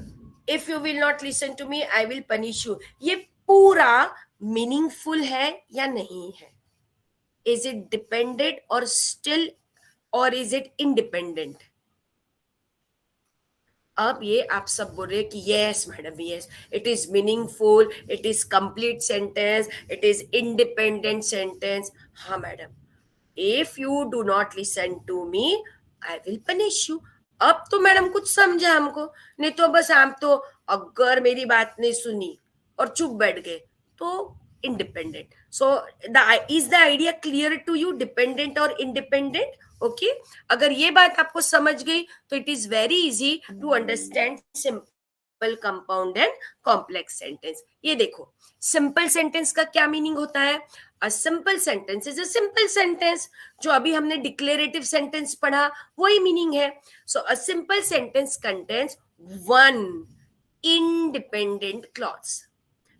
if you will not listen to me I will punish you, ये पूरा मीनिंगफुल है या नहीं है? Is it dependent or still, or is it independent? अब ये आप सब बोल रहे कि yes madam, yes it is meaningful, it is complete sentence, it is independent sentence. हाँ madam, if you do not listen to me I will punish you. अब तो मैडम कुछ समझा हमको, नहीं तो बस आप तो अगर मेरी बात नहीं सुनी और चुप बैठ गए तो independent. So is the idea clear to you, dependent और इंडिपेंडेंट? ओके, अगर ये बात आपको समझ गई तो it is very easy to understand simple, compound and complex sentence. ये देखो, सिंपल सेंटेंस का क्या मीनिंग होता है? A simple sentence is a simple sentence. जो अभी हमने डिक्लेरेटिव सेंटेंस पढ़ा वही मीनिंग है. So a simple sentence contains one independent clause.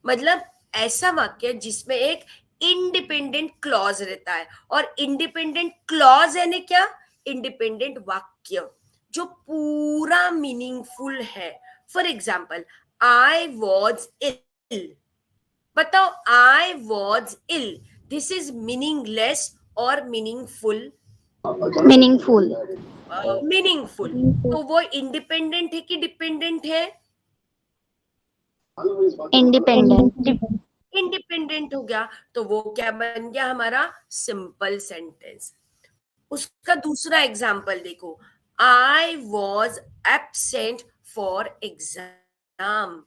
मतलब ऐसा वाक्य जिसमें एक इंडिपेंडेंट क्लॉज रहता है. और इंडिपेंडेंट क्लॉज यानी क्या? इंडिपेंडेंट वाक्य जो पूरा मीनिंगफुल है. For example, I was ill. बताओ, I was ill, this is meaningless और मीनिंगफुल? मीनिंगफुल. मीनिंगफुल. तो वो इंडिपेंडेंट है कि डिपेंडेंट है? इंडिपेंडेंट. इंडिपेंडेंट हो गया. तो वो क्या बन गया हमारा? Simple sentence. उसका दूसरा एग्जाम्पल देखो, आई was absent for exam.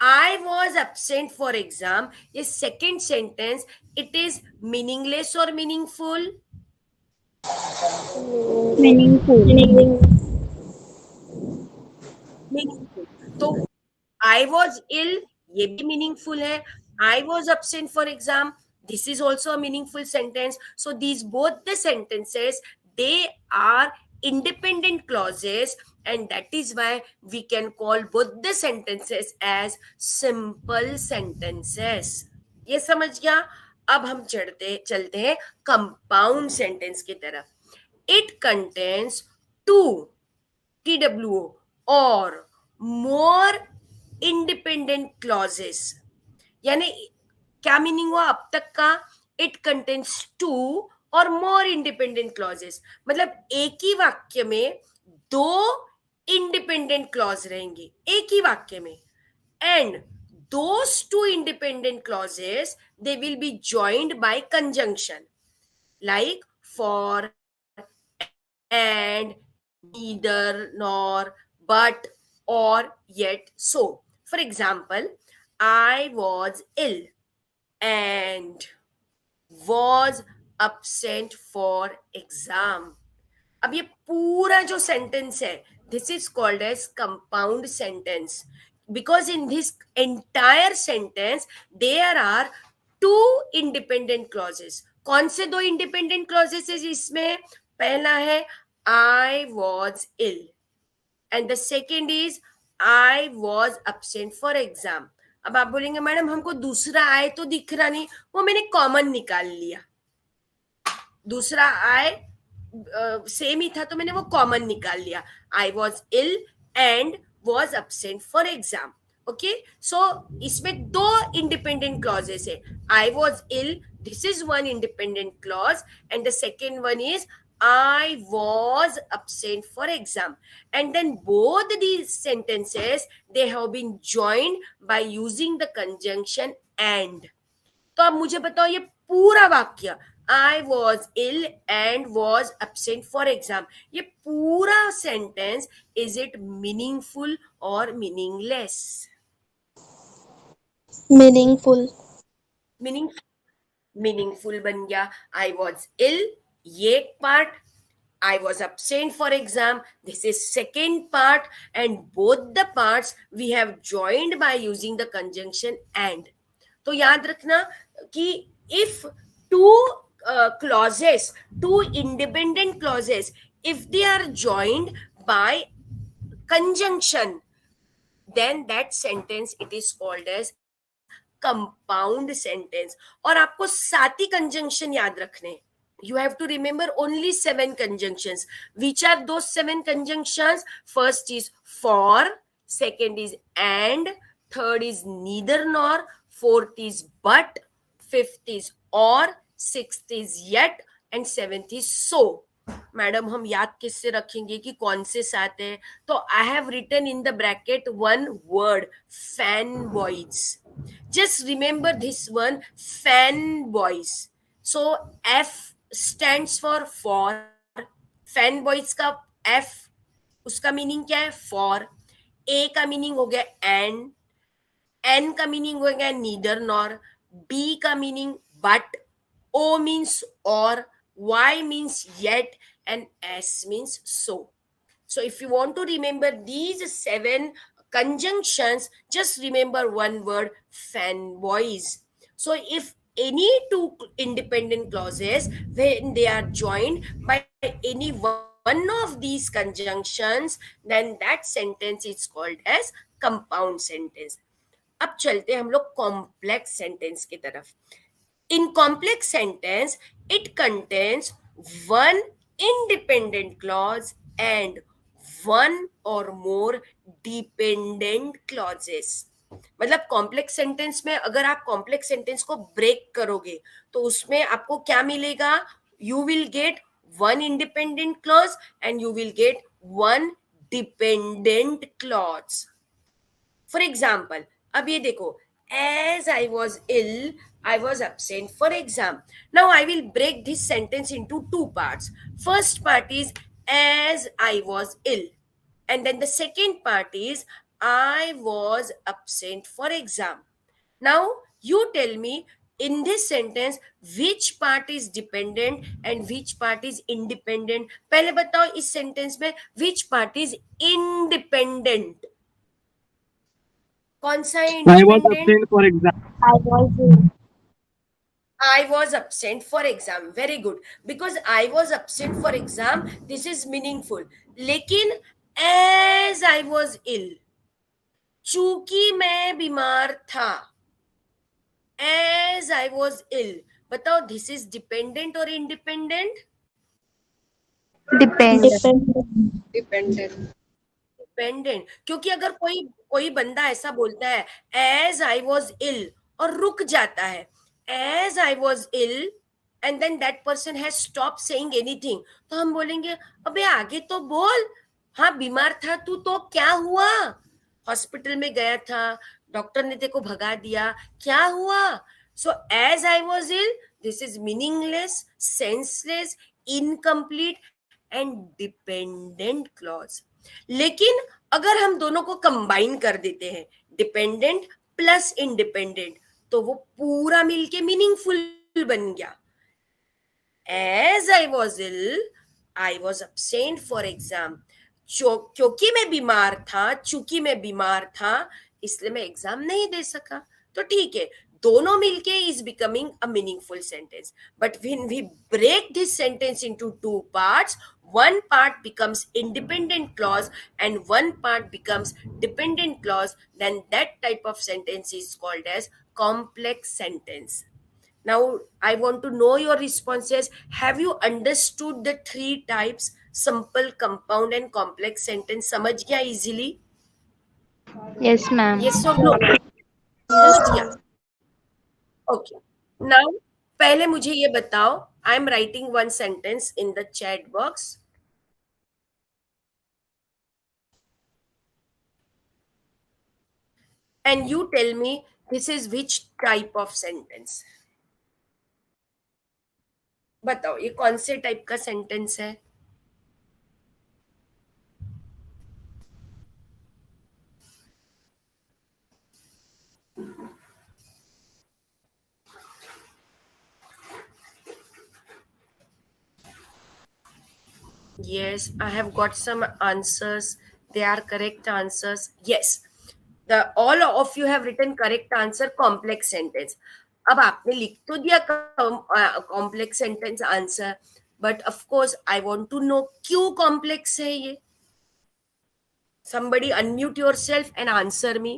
I was absent for exam. ये second sentence, it is meaningless or meaningful? Meaningful. Meaningful. तो I was ill, ये भी meaningful है. I was absent for exam, this is also a meaningful sentence. So these both the sentences, they are independent clauses, and that is why we can call both the sentences as simple sentences. ये समझ गया? अब हम चलते हैं compound sentence की तरफ. It contains two TWO or more independent clauses. यानी क्या मीनिंग हुआ अब तक का? इट कंटेन्स टू और मोर इंडिपेंडेंट क्लॉजेस. मतलब एक ही वाक्य में दो इंडिपेंडेंट क्लॉज रहेंगे एक ही वाक्य में. And those two independent clauses, they will be joined by conjunction like for, and, neither, nor, but, or, yet, so. For example, I was ill and was absent for exam. अब ये पूरा जो sentence है, this is called as compound sentence, because in this entire sentence there are two independent clauses. कौन से दो independent clauses है इसमें? पहला है I was ill and the second is I was absent for exam. अब आप बोलेंगे मैडम हमको दूसरा आई तो दिख रहा नहीं, वो मैंने कॉमन निकाल लिया. दूसरा आई सेम ही था तो मैंने वो कॉमन निकाल लिया. I was ill and was absent for exam. Okay, so इसमें दो इंडिपेंडेंट क्लॉजेस है. I was ill, this is one independent clause, and the second one is I was absent for exam. And then both these sentences, they have been joined by using the conjunction and. तो अब मुझे बताओ ये पूरा वाक्य I was ill and was absent for exam, ये पूरा sentence, is it meaningful or meaningless? Meaningful. Meaningful बन गया. आई वॉज इल, ये एक part. I was absent for exam, this is second part, and both the parts we have joined by using the conjunction and. तो याद रखना कि if two clauses, two independent clauses, if they are joined by conjunction, then that sentence it is called as compound sentence. और आपको 7 ही conjunction याद रखने. You have to remember only 7 conjunctions. Which are those 7 conjunctions? First is for, second is and, third is neither nor, fourth is but, fifth is or, sixth is yet, and seventh is so. Madam हम याद किससे रखेंगे कि कौन से 7 है? तो I have written in the bracket one word, fan boys. Just remember this one, fan boys. So F stands for, fan boys का F उसका मीनिंग क्या है? फॉर। ए का मीनिंग हो गया एंड, एन का मीनिंग हो गया नीदर नॉर, बी का meaning but, O means or, Y means yet, and S means so. So if you want to remember these seven conjunctions, just remember one word: fanboys. So if any two independent clauses, when they are joined by any one of these conjunctions, then that sentence is called as compound sentence. अब चलते हैं हम लोग complex sentence की तरफ. In complex sentence, it contains one independent clause and one or more dependent clauses. मतलब complex sentence में अगर आप कॉम्प्लेक्स सेंटेंस को ब्रेक करोगे तो उसमें आपको क्या मिलेगा? You will get one independent clause and you will get one dependent clause. For example, अब ये देखो, as I was ill, I was absent for exam. Now I will break this sentence into two parts. First part is as I was ill, and then the second part is I was absent for exam. Now you tell me in this sentence which part is dependent and which part is independent. पहले बताओ इस sentence में which part is independent. कौन सा है I was independent? absent for exam. I was ill. I was absent for exam. Very good. Because I was absent for exam, this is meaningful. लेकिन as I was ill, चूंकि मैं बीमार था, as I was ill, बताओ this is dependent or independent? Depend. Dependent. क्योंकि अगर कोई कोई बंदा ऐसा बोलता है एज आई वॉज इल और रुक जाता है, as I was ill and then that person has stop saying anything, तो हम बोलेंगे अबे आगे तो बोल. हाँ बीमार था तू तो क्या हुआ? हॉस्पिटल में गया था, डॉक्टर ने तेको भगा दिया, क्या हुआ? So as I was ill, this is meaningless, senseless, incomplete and dependent clause. लेकिन अगर हम दोनों को कंबाइन कर देते हैं, डिपेंडेंट प्लस इंडिपेंडेंट, तो वो पूरा मिलके मीनिंगफुल बन गया. As I was ill, I was absent for exam. क्योंकि मैं बीमार था, चूंकि मैं बीमार था, इसलिए मैं एग्जाम नहीं दे सका. तो ठीक है, दोनों मिलके is becoming a meaningful sentence. But when we break this sentence into two parts, one part becomes independent clause and one part becomes dependent clause, then that type of sentence is called as complex sentence. Now I want to know your responses. Have you understood the three types: simple, compound and complex sentence? समझ गया easily? Yes, ma'am. Yes or no? समझ गया? Okay. Now, पहले मुझे ये बताओ, I am writing one sentence in the chat box. And you tell me this is which type of sentence. बताओ ये कौन से टाइप का सेंटेंस है? Yes, I have got some answers. They are correct answers. Yes, the all of you have written correct answer. Complex sentence. अब आपने लिख तो दिया complex sentence answer, but of course I want to know क्यों complex है ये. Somebody unmute yourself and answer me.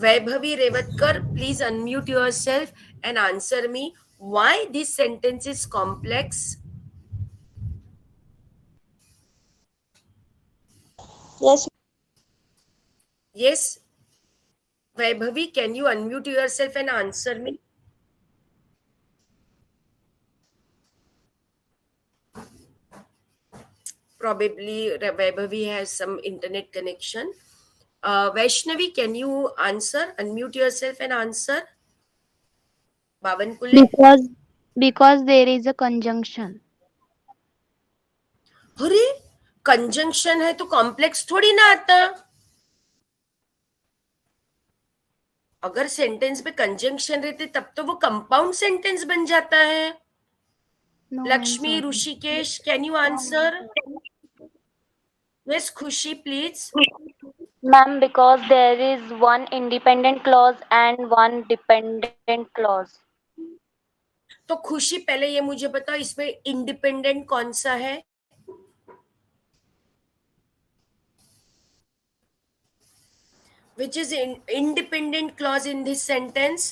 Vaibhavi Revatkar, please unmute yourself and answer me why this sentence is complex. Yes. Yes, Vaibhavi, can you unmute yourself and answer me? Probably Vaibhavi has some internet connection. Vaishnavi, can you answer? Unmute yourself and answer. Bhavan Kulle? Because there is a conjunction. Conjunction है तो complex थोड़ी ना आता। अगर sentence में conjunction रहते तब तो वो कंपाउंड सेंटेंस बन जाता है। No, I'm Lakshmi, sorry. Rishikesh, can you answer? Yes खुशी please. Ma'am, because there is one independent clause and one dependent clause. तो खुशी पहले ये मुझे बताओ, इसमें इंडिपेंडेंट कौन सा है? Which is independent clause in this sentence?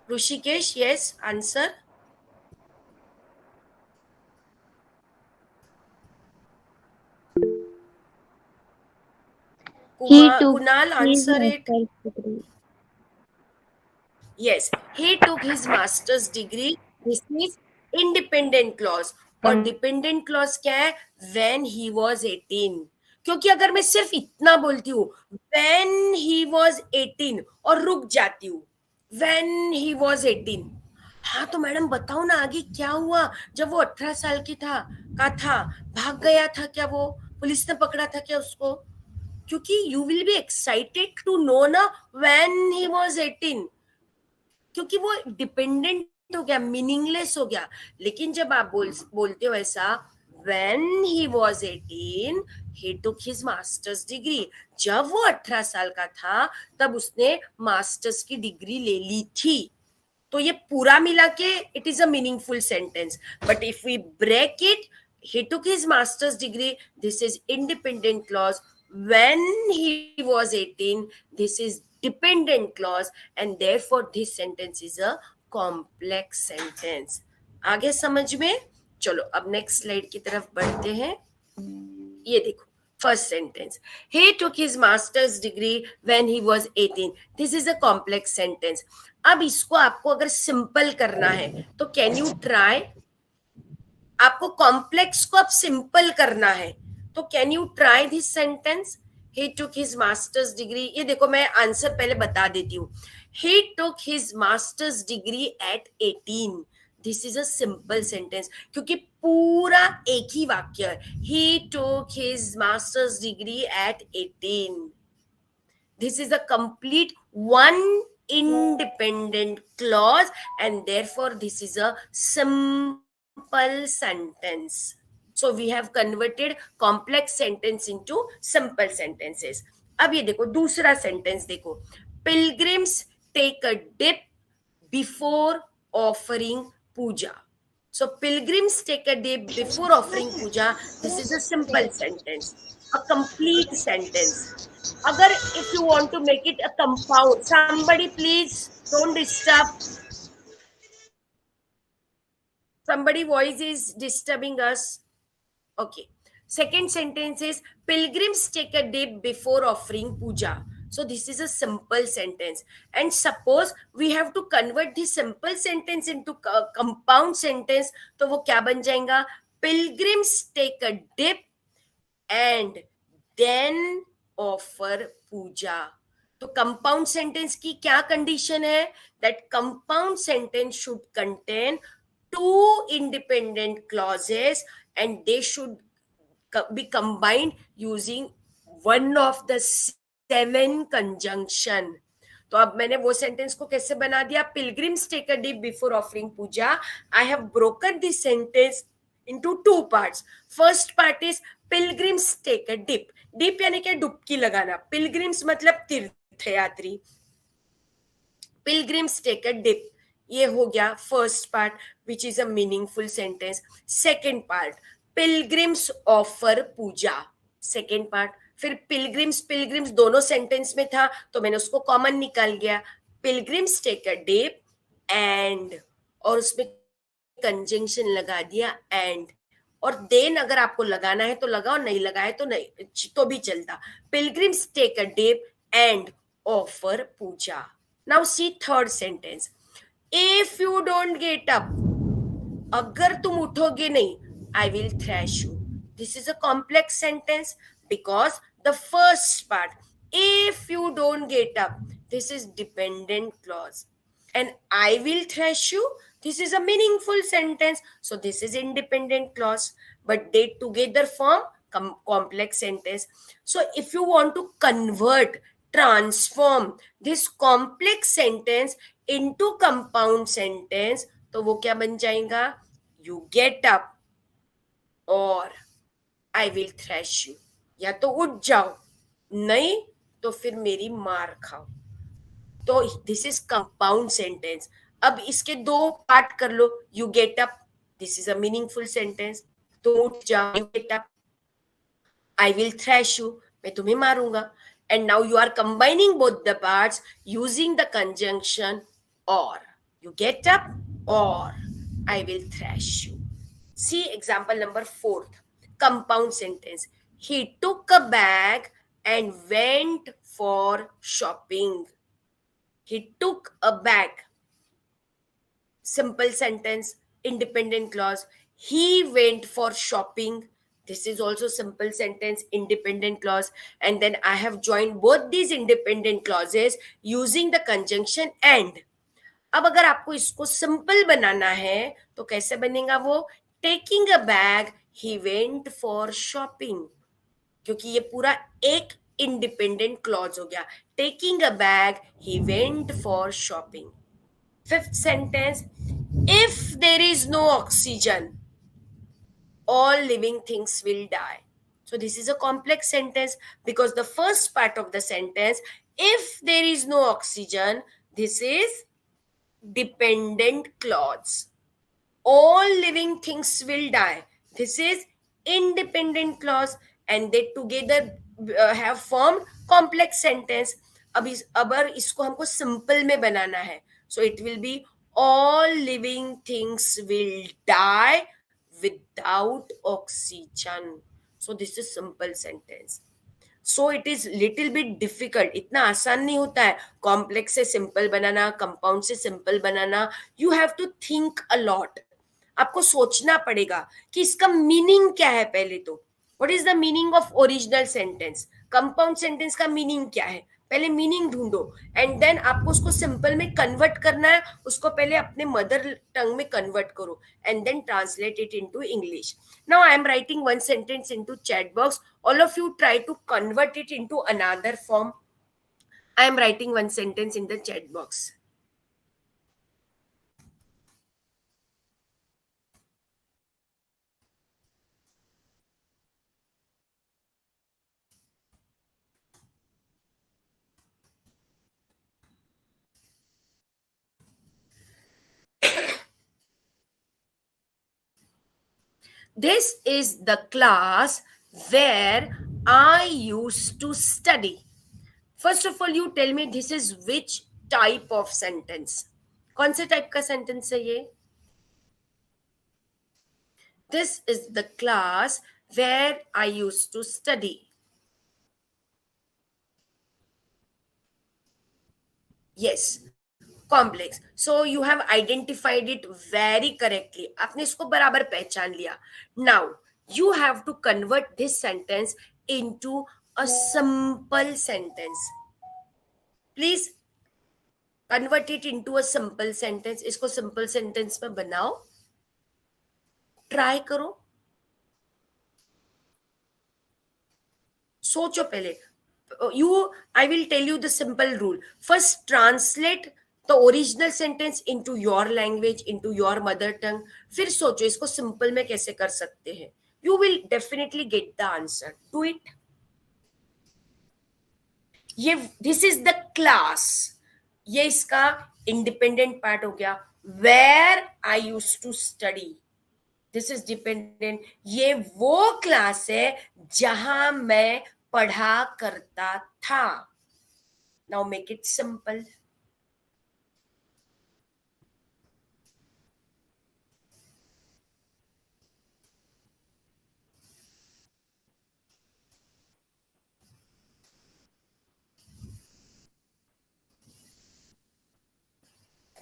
Rushikesh, yes, answer. He took Kunal, his answer it. master's degree. Yes, he took his master's degree. This is independent clause. और डिपेंडेंट क्लॉज क्या है? When he was 18. क्योंकि अगर मैं सिर्फ इतना बोलती हूँ when he was 18 और रुक जाती हूँ when he was 18, हाँ तो मैडम बताओ ना आगे क्या हुआ जब वो 18 साल की था का था, भाग गया था क्या, वो पुलिस ने पकड़ा था क्या उसको? क्योंकि you will be excited to know ना when he was 18, क्योंकि वो डिपेंडेंट हो गया, मीनिंगलेस हो गया। लेकिन जब आप बोलते हो ऐसा when he was 18 he took his master's degree, जब वो 18 साल का था तब उसने मास्टर्स की डिग्री ले ली थी। तो ये पूरा मिला के it is a meaningful sentence. But if we break it, he took his master's degree, this is independent clause. When he was 18, this is dependent clause, and therefore this sentence is a complex sentence. आगे समझ में? चलो अब next slide की तरफ बढ़ते हैं। ये देखो first sentence, he took his master's degree when he was 18. this is a complex sentence. अब इसको आपको अगर सिंपल करना है तो कैन यू ट्राई? आपको कॉम्प्लेक्स को अब सिंपल करना है तो can you try this sentence? he took his master's degree, ये देखो मैं आंसर पहले बता देती हूँ। he took his master's degree at 18. This is a simple sentence क्योंकि पूरा एक ही वाक्य है। he took his master's degree at 18. This is a complete one independent clause, and therefore this is a simple sentence. So we have converted complex sentence into simple sentences. अब ये देखो दूसरा sentence देखो, pilgrims take a dip before offering puja. So pilgrims take a dip before offering puja. This is a simple sentence, a complete sentence. Agar if you want to make it a compound, somebody please don't disturb. Somebody voice is disturbing us. Okay. Second sentence is pilgrims take a dip before offering puja. So this is a simple sentence. And suppose we have to convert this simple sentence into compound sentence, तो वो क्या बन जाएगा? Pilgrims take a dip and then offer puja. तो compound sentence की क्या condition है? That compound sentence should contain two independent clauses and they should be combined using one of the 7 conjunction. तो अब मैंने वो सेंटेंस को कैसे बना दिया? pilgrims take a dip before offering puja. I have broken this sentence into 2 parts. First part is pilgrims take a dip. dip यानी क्या? डुबकी लगाना. pilgrims मतलब तीर्थयात्री. pilgrims take a dip. ये हो गया first part which is a meaningful sentence. Second part pilgrims offer puja. Second part फिर पिलग्रिम्स दोनों सेंटेंस में था तो मैंने उसको कॉमन निकाल गया. Pilgrims take a dip and, और उसमें कंजंक्शन लगा दिया एंड. और देन अगर आपको लगाना है तो लगाओ, नहीं लगाए तो नहीं तो भी चलता. Pilgrims take a dip and offer puja. Now see third sentence. If you don't get up, अगर तुम उठोगे नहीं, I will thrash you. This is a complex sentence because the first part, if you don't get up, this is dependent clause, and I will thrash you, This is a meaningful sentence. So this is independent clause, but they together form complex sentence. So if you want to convert, transform this complex sentence into compound sentence, तो वो क्या बन जाएगा? You get up और I will thrash you. या तो उठ जाओ, नहीं तो फिर मेरी मार खाओ. तो दिस इज कंपाउंड सेंटेंस. अब इसके दो पार्ट कर लो. You get up, this is a meaningful sentence. तो उठ जाओ, you get up. I will thrash you, मैं तुम्हें मारूंगा. And now you are combining both the parts using the conjunction और. यू गेट अप और I will thrash you. See example number 4, compound sentence. He took a bag and went for shopping. He took a bag. Simple sentence, independent clause. He went for shopping. This is also simple sentence, independent clause. And then I have joined both these independent clauses using the conjunction and. अब अगर आपको इसको simple बनाना है तो कैसे बनेगा वो? Taking a bag, he went for shopping. क्योंकि ये पूरा एक इंडिपेंडेंट क्लॉज हो गया. Taking a bag, he went for shopping. Fifth sentence, if there is no oxygen, all living things will die. So this is a complex sentence because the first part of the sentence, if there is no oxygen, this is dependent clause. All living things will die. This is independent clause and they together have formed complex sentence. अब इसको हमको simple में बनाना है. So it will be all living things will die without oxygen. So this is simple sentence. So it is little bit difficult. इतना आसान नहीं होता है कॉम्प्लेक्स से सिंपल बनाना, कंपाउंड से सिंपल बनाना. You have to think a lot. आपको सोचना पड़ेगा कि इसका मीनिंग क्या है. पहले तो what is the meaning of original sentence, compound sentence का मीनिंग क्या है, पहले मीनिंग ढूंढो. एंड देन आपको उसको सिंपल में कन्वर्ट करना है. उसको पहले अपने मदर टंग में कन्वर्ट करो and then translate it into English. Now I am writing one sentence into chat box. All of you try to convert it into another form. I am writing one sentence in the chat box. This is the class where I used to study. First of all, you tell me this is which type of sentence. कौन से type का sentence है ये? This is the class where I used to study. Yes, complex. So you have identified it very correctly. आपने इसको बराबर पहचान लिया. Now you have to convert this sentence into a simple sentence. Please convert it into a simple sentence. इसको simple sentence में बनाओ. Try करो. सोचो पहले. I will tell you the simple rule. First, translate the original sentence into your language, into your mother tongue. फिर सोचो इसको simple में कैसे कर सकते हैं. You will definitely get the answer. Do it. This is the class. ये इसका independent part हो गया. Where I used to study. This is dependent. ये वो क्लास है जहां मैं पढ़ा करता था. Now make it simple.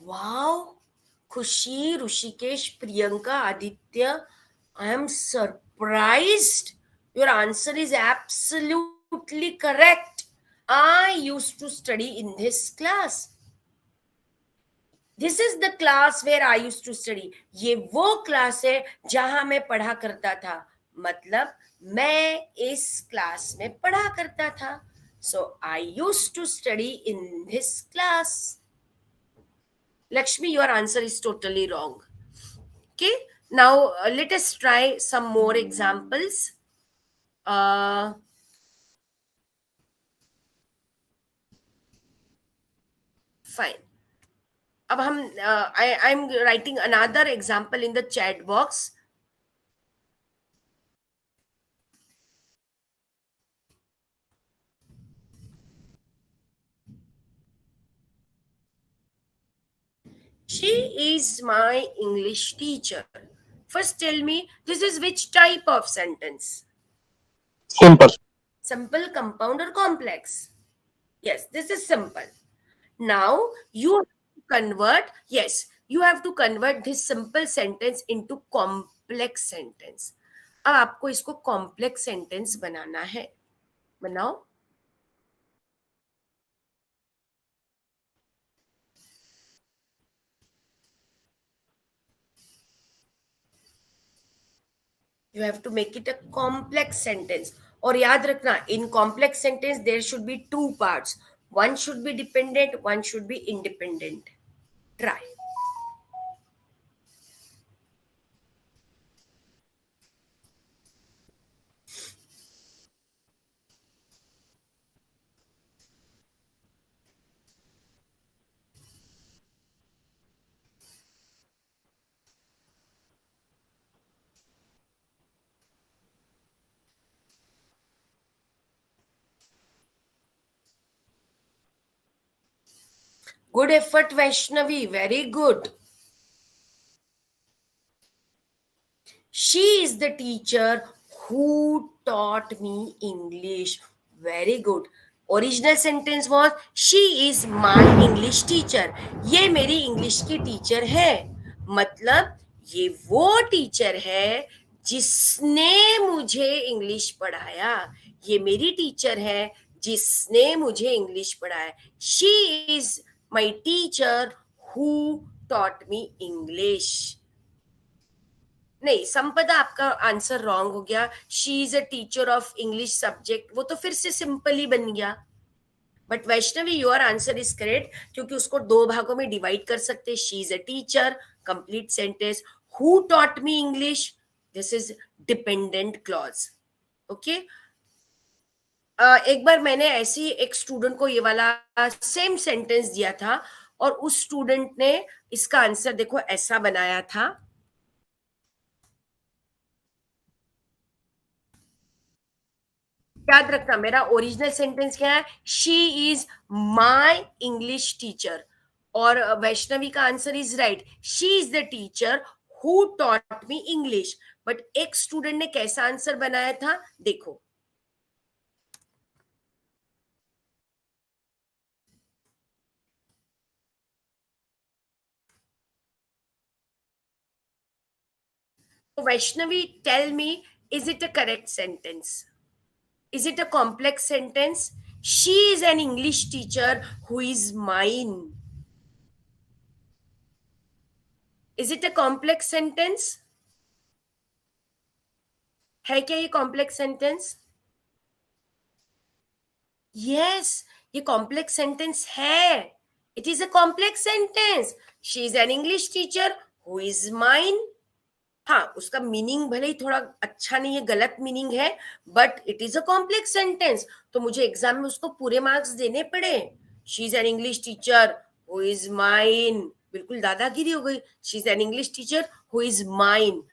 Wow, Khushi, Rushikesh, Priyanka, Aditya, I am surprised. Your answer is absolutely correct. I used to study in this class. This is the class where I use to study, ये वो class है जहां मैं पढ़ा करता था, मतलब मैं इस क्लास में पढ़ा करता था. So I use to study in this class. Lakshmi, your answer is totally wrong. Okay, now let us try some more examples. uh, Fine. अब हम आई am writing another example in the chat box. She is my English teacher. First, tell me, this is which type of sentence? Simple. Simple, compound, or complex? Yes, this is simple. Now, you have to convert, yes, you have to convert this simple sentence into complex sentence. अब आपको इसको complex sentence बनाना है. बनाओ. You have to make it a complex sentence. और याद रखना, in complex sentence there should be two parts. One should be dependent, one should be independent. Try. Good effort, Vaishnavi. Very good. She is the teacher who taught me English. Very good. Original sentence was she is my English teacher. ये मेरी English की teacher है. मतलब ये वो teacher है जिसने मुझे इंग्लिश पढ़ाया. ये मेरी टीचर है जिसने मुझे इंग्लिश पढ़ाया. She is my teacher who taught me English. नहीं, संपदा आपका आंसर रॉन्ग हो गया. She is a teacher of English subject, वो तो फिर से सिंपल ही बन गया. But Vaishnavi, your answer is correct, क्योंकि उसको दो भागों में डिवाइड कर सकते. She is a teacher, complete sentence. Who taught me English, this is dependent clause. Okay, एक बार मैंने ऐसी एक स्टूडेंट को ये वाला सेम सेंटेंस दिया था, और उस स्टूडेंट ने इसका आंसर देखो ऐसा बनाया था. याद रखना, मेरा ओरिजिनल सेंटेंस क्या है? She is my English teacher. और वैष्णवी का answer is right, she is the teacher who taught me English. But एक स्टूडेंट ने कैसा आंसर बनाया था, देखो. Vaishnavi, tell me, is it a correct sentence? Is it a complex sentence? She is an English teacher who is mine. Is it a complex sentence? है क्या ये complex sentence? Yes, ये complex sentence है. It is a complex sentence. She is an English teacher who is mine. हाँ, उसका meaning भले ही थोड़ा अच्छा नहीं है, गलत मीनिंग है, but it is a complex sentence. तो मुझे एग्जाम में उसको पूरे मार्क्स देने पड़े. She is an English teacher who is mine. बिल्कुल दादागिरी हो गई. She is an English teacher who is mine.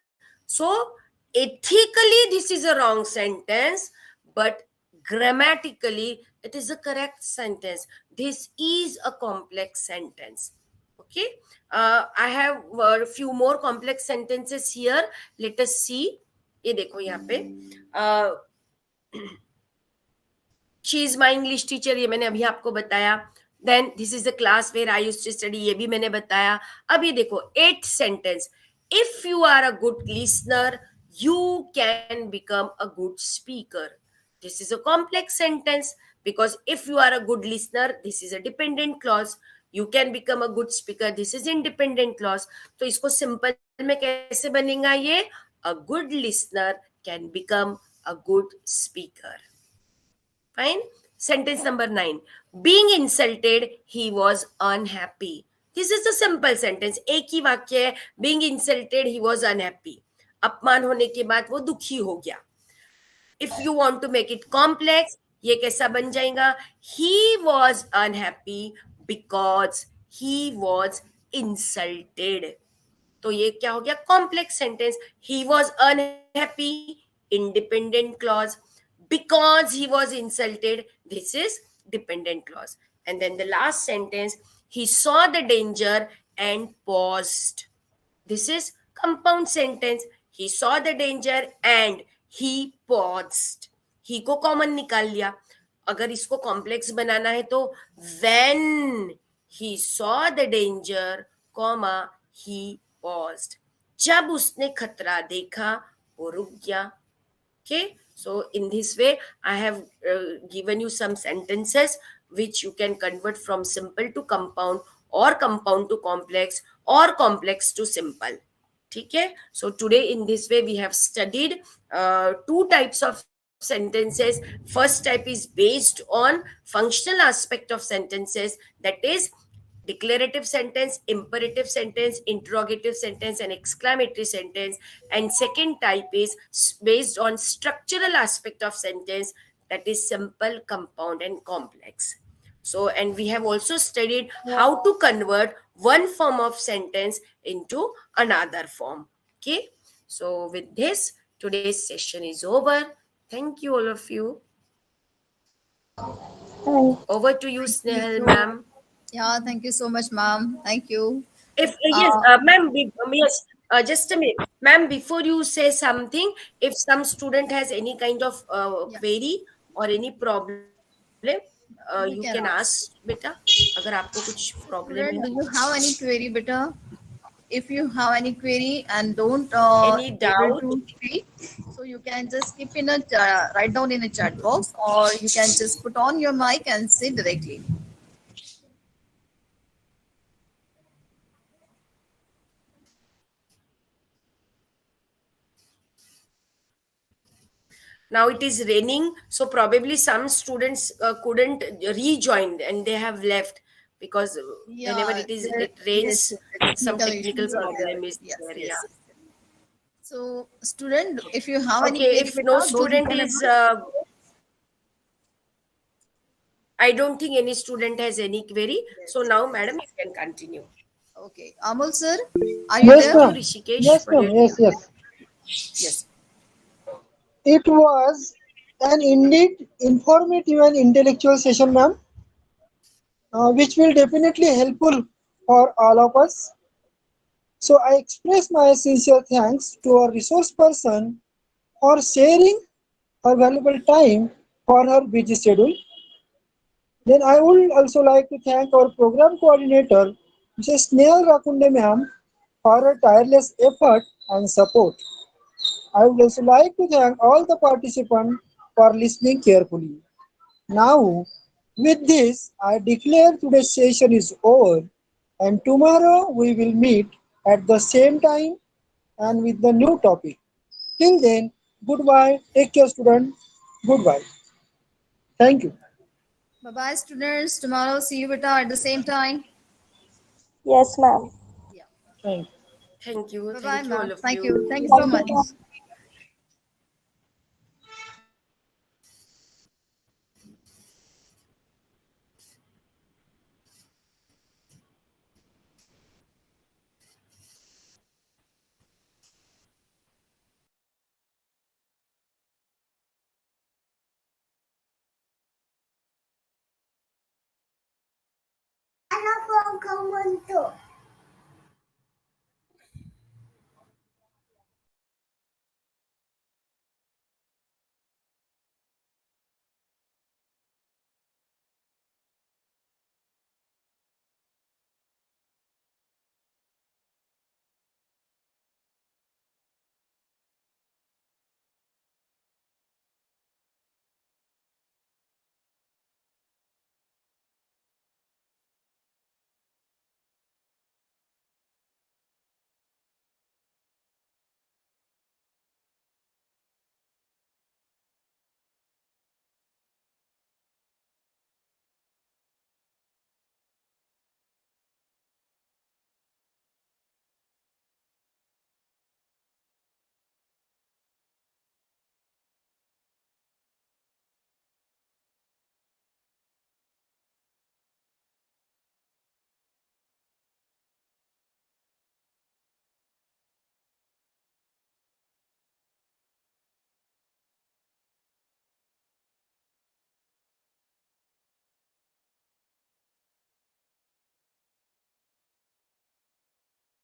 So ethically this is a wrong sentence, but grammatically it is a correct sentence. This is a complex sentence. Okay, I have a few more complex sentences here. Let us see. ये देखो यहाँ पे she is my English teacher, ये मैंने अभी आपको बताया. Then this is the class where I used to study, ये भी मैंने बताया. अब ये देखो 8th sentence. If you are a good listener, you can become a good speaker. This is a complex sentence because if you are a good listener, this is a dependent clause. You can become a good speaker. This is independent clause. तो इसको simple में कैसे बनेगा ये? A good listener can become a good speaker. Fine. Sentence number 9. Being insulted, he was unhappy. This is the simple sentence. एक ही वाक्य है. Being insulted, he was unhappy. अपमान होने के बाद वो दुखी हो गया. If you want to make it complex, ये कैसा बन जाएगा? He was unhappy because he was insulted. तो ये क्या हो गया? Complex sentence. He was unhappy, independent clause. Because he was insulted, this is dependent clause. And then the last sentence, he saw the danger and paused. This is compound sentence. He saw the danger and he paused. He को common निकाल लिया. अगर इसको complex बनाना है तो when he saw the danger, comma, he paused. जब उसने खतरा देखा, वो रुक गया. Okay, so in this way, I have given you some sentences which you can convert from simple to compound, or compound to complex, or complex to simple. Okay, so today in this way we have studied two types of sentences. First type is based on functional aspect of sentences, that is declarative sentence, imperative sentence, interrogative sentence, and exclamatory sentence. And second type is based on structural aspect of sentence, that is simple, compound, and complex. So, and we have also studied how to convert one form of sentence into another form. Okay, so with this, today's session is over. Thank you, all of you. Over to you, Snehal, ma'am. Yeah, thank you so much, ma'am. Thank you. If yes, Uh, ma'am, yes, just a minute, ma'am. Before you say something, if some student has any kind of yeah, query or any problem, you can you can ask, ask. बेटा. अगर आपको कुछ problem है Student, do तो. you have any query, beta? If you have any query and don't Any able doubt? to speak, so you can just keep in a write down in a chat box, or you can just put on your mic and say directly. Now it is raining, so probably some students couldn't rejoin and they have left, because whenever Yeah, it yes, rains, yes, the some technical technical issues are there. problem is Yes, there. yes, Yeah. yes. So, student, if you have any Okay, query, if no beta, those you student can is, ask. I don't think any student has any query. So Yes. now, madam, you can continue. Okay, Amol sir, are you Yes, there? Thank you, ma'am. Rishikesh, Yes, for ma'am. your. Yes, yes. Yes. It was an indeed informative and intellectual session, ma'am, which will definitely helpful for all of us. So I express my sincere thanks to our resource person for sharing her valuable time for her busy schedule. Then I would also like to thank our program coordinator, Mrs. Snehal Rakunde ma'am, for her tireless effort and support. I would also like to thank all the participants for listening carefully. Now, with this, I declare today's session is over, and tomorrow we will meet at the same time and with the new topic. Till then, goodbye. Take care, students. Goodbye. Thank you. Bye bye, students. Tomorrow, see you, beta, at the same time. Yes, ma'am. Yeah. Thank you. Bye bye, Thank you, all ma'am. of Thank you. you. Thank you so Thank you, much. ma'am. Anak ko ang kamunto.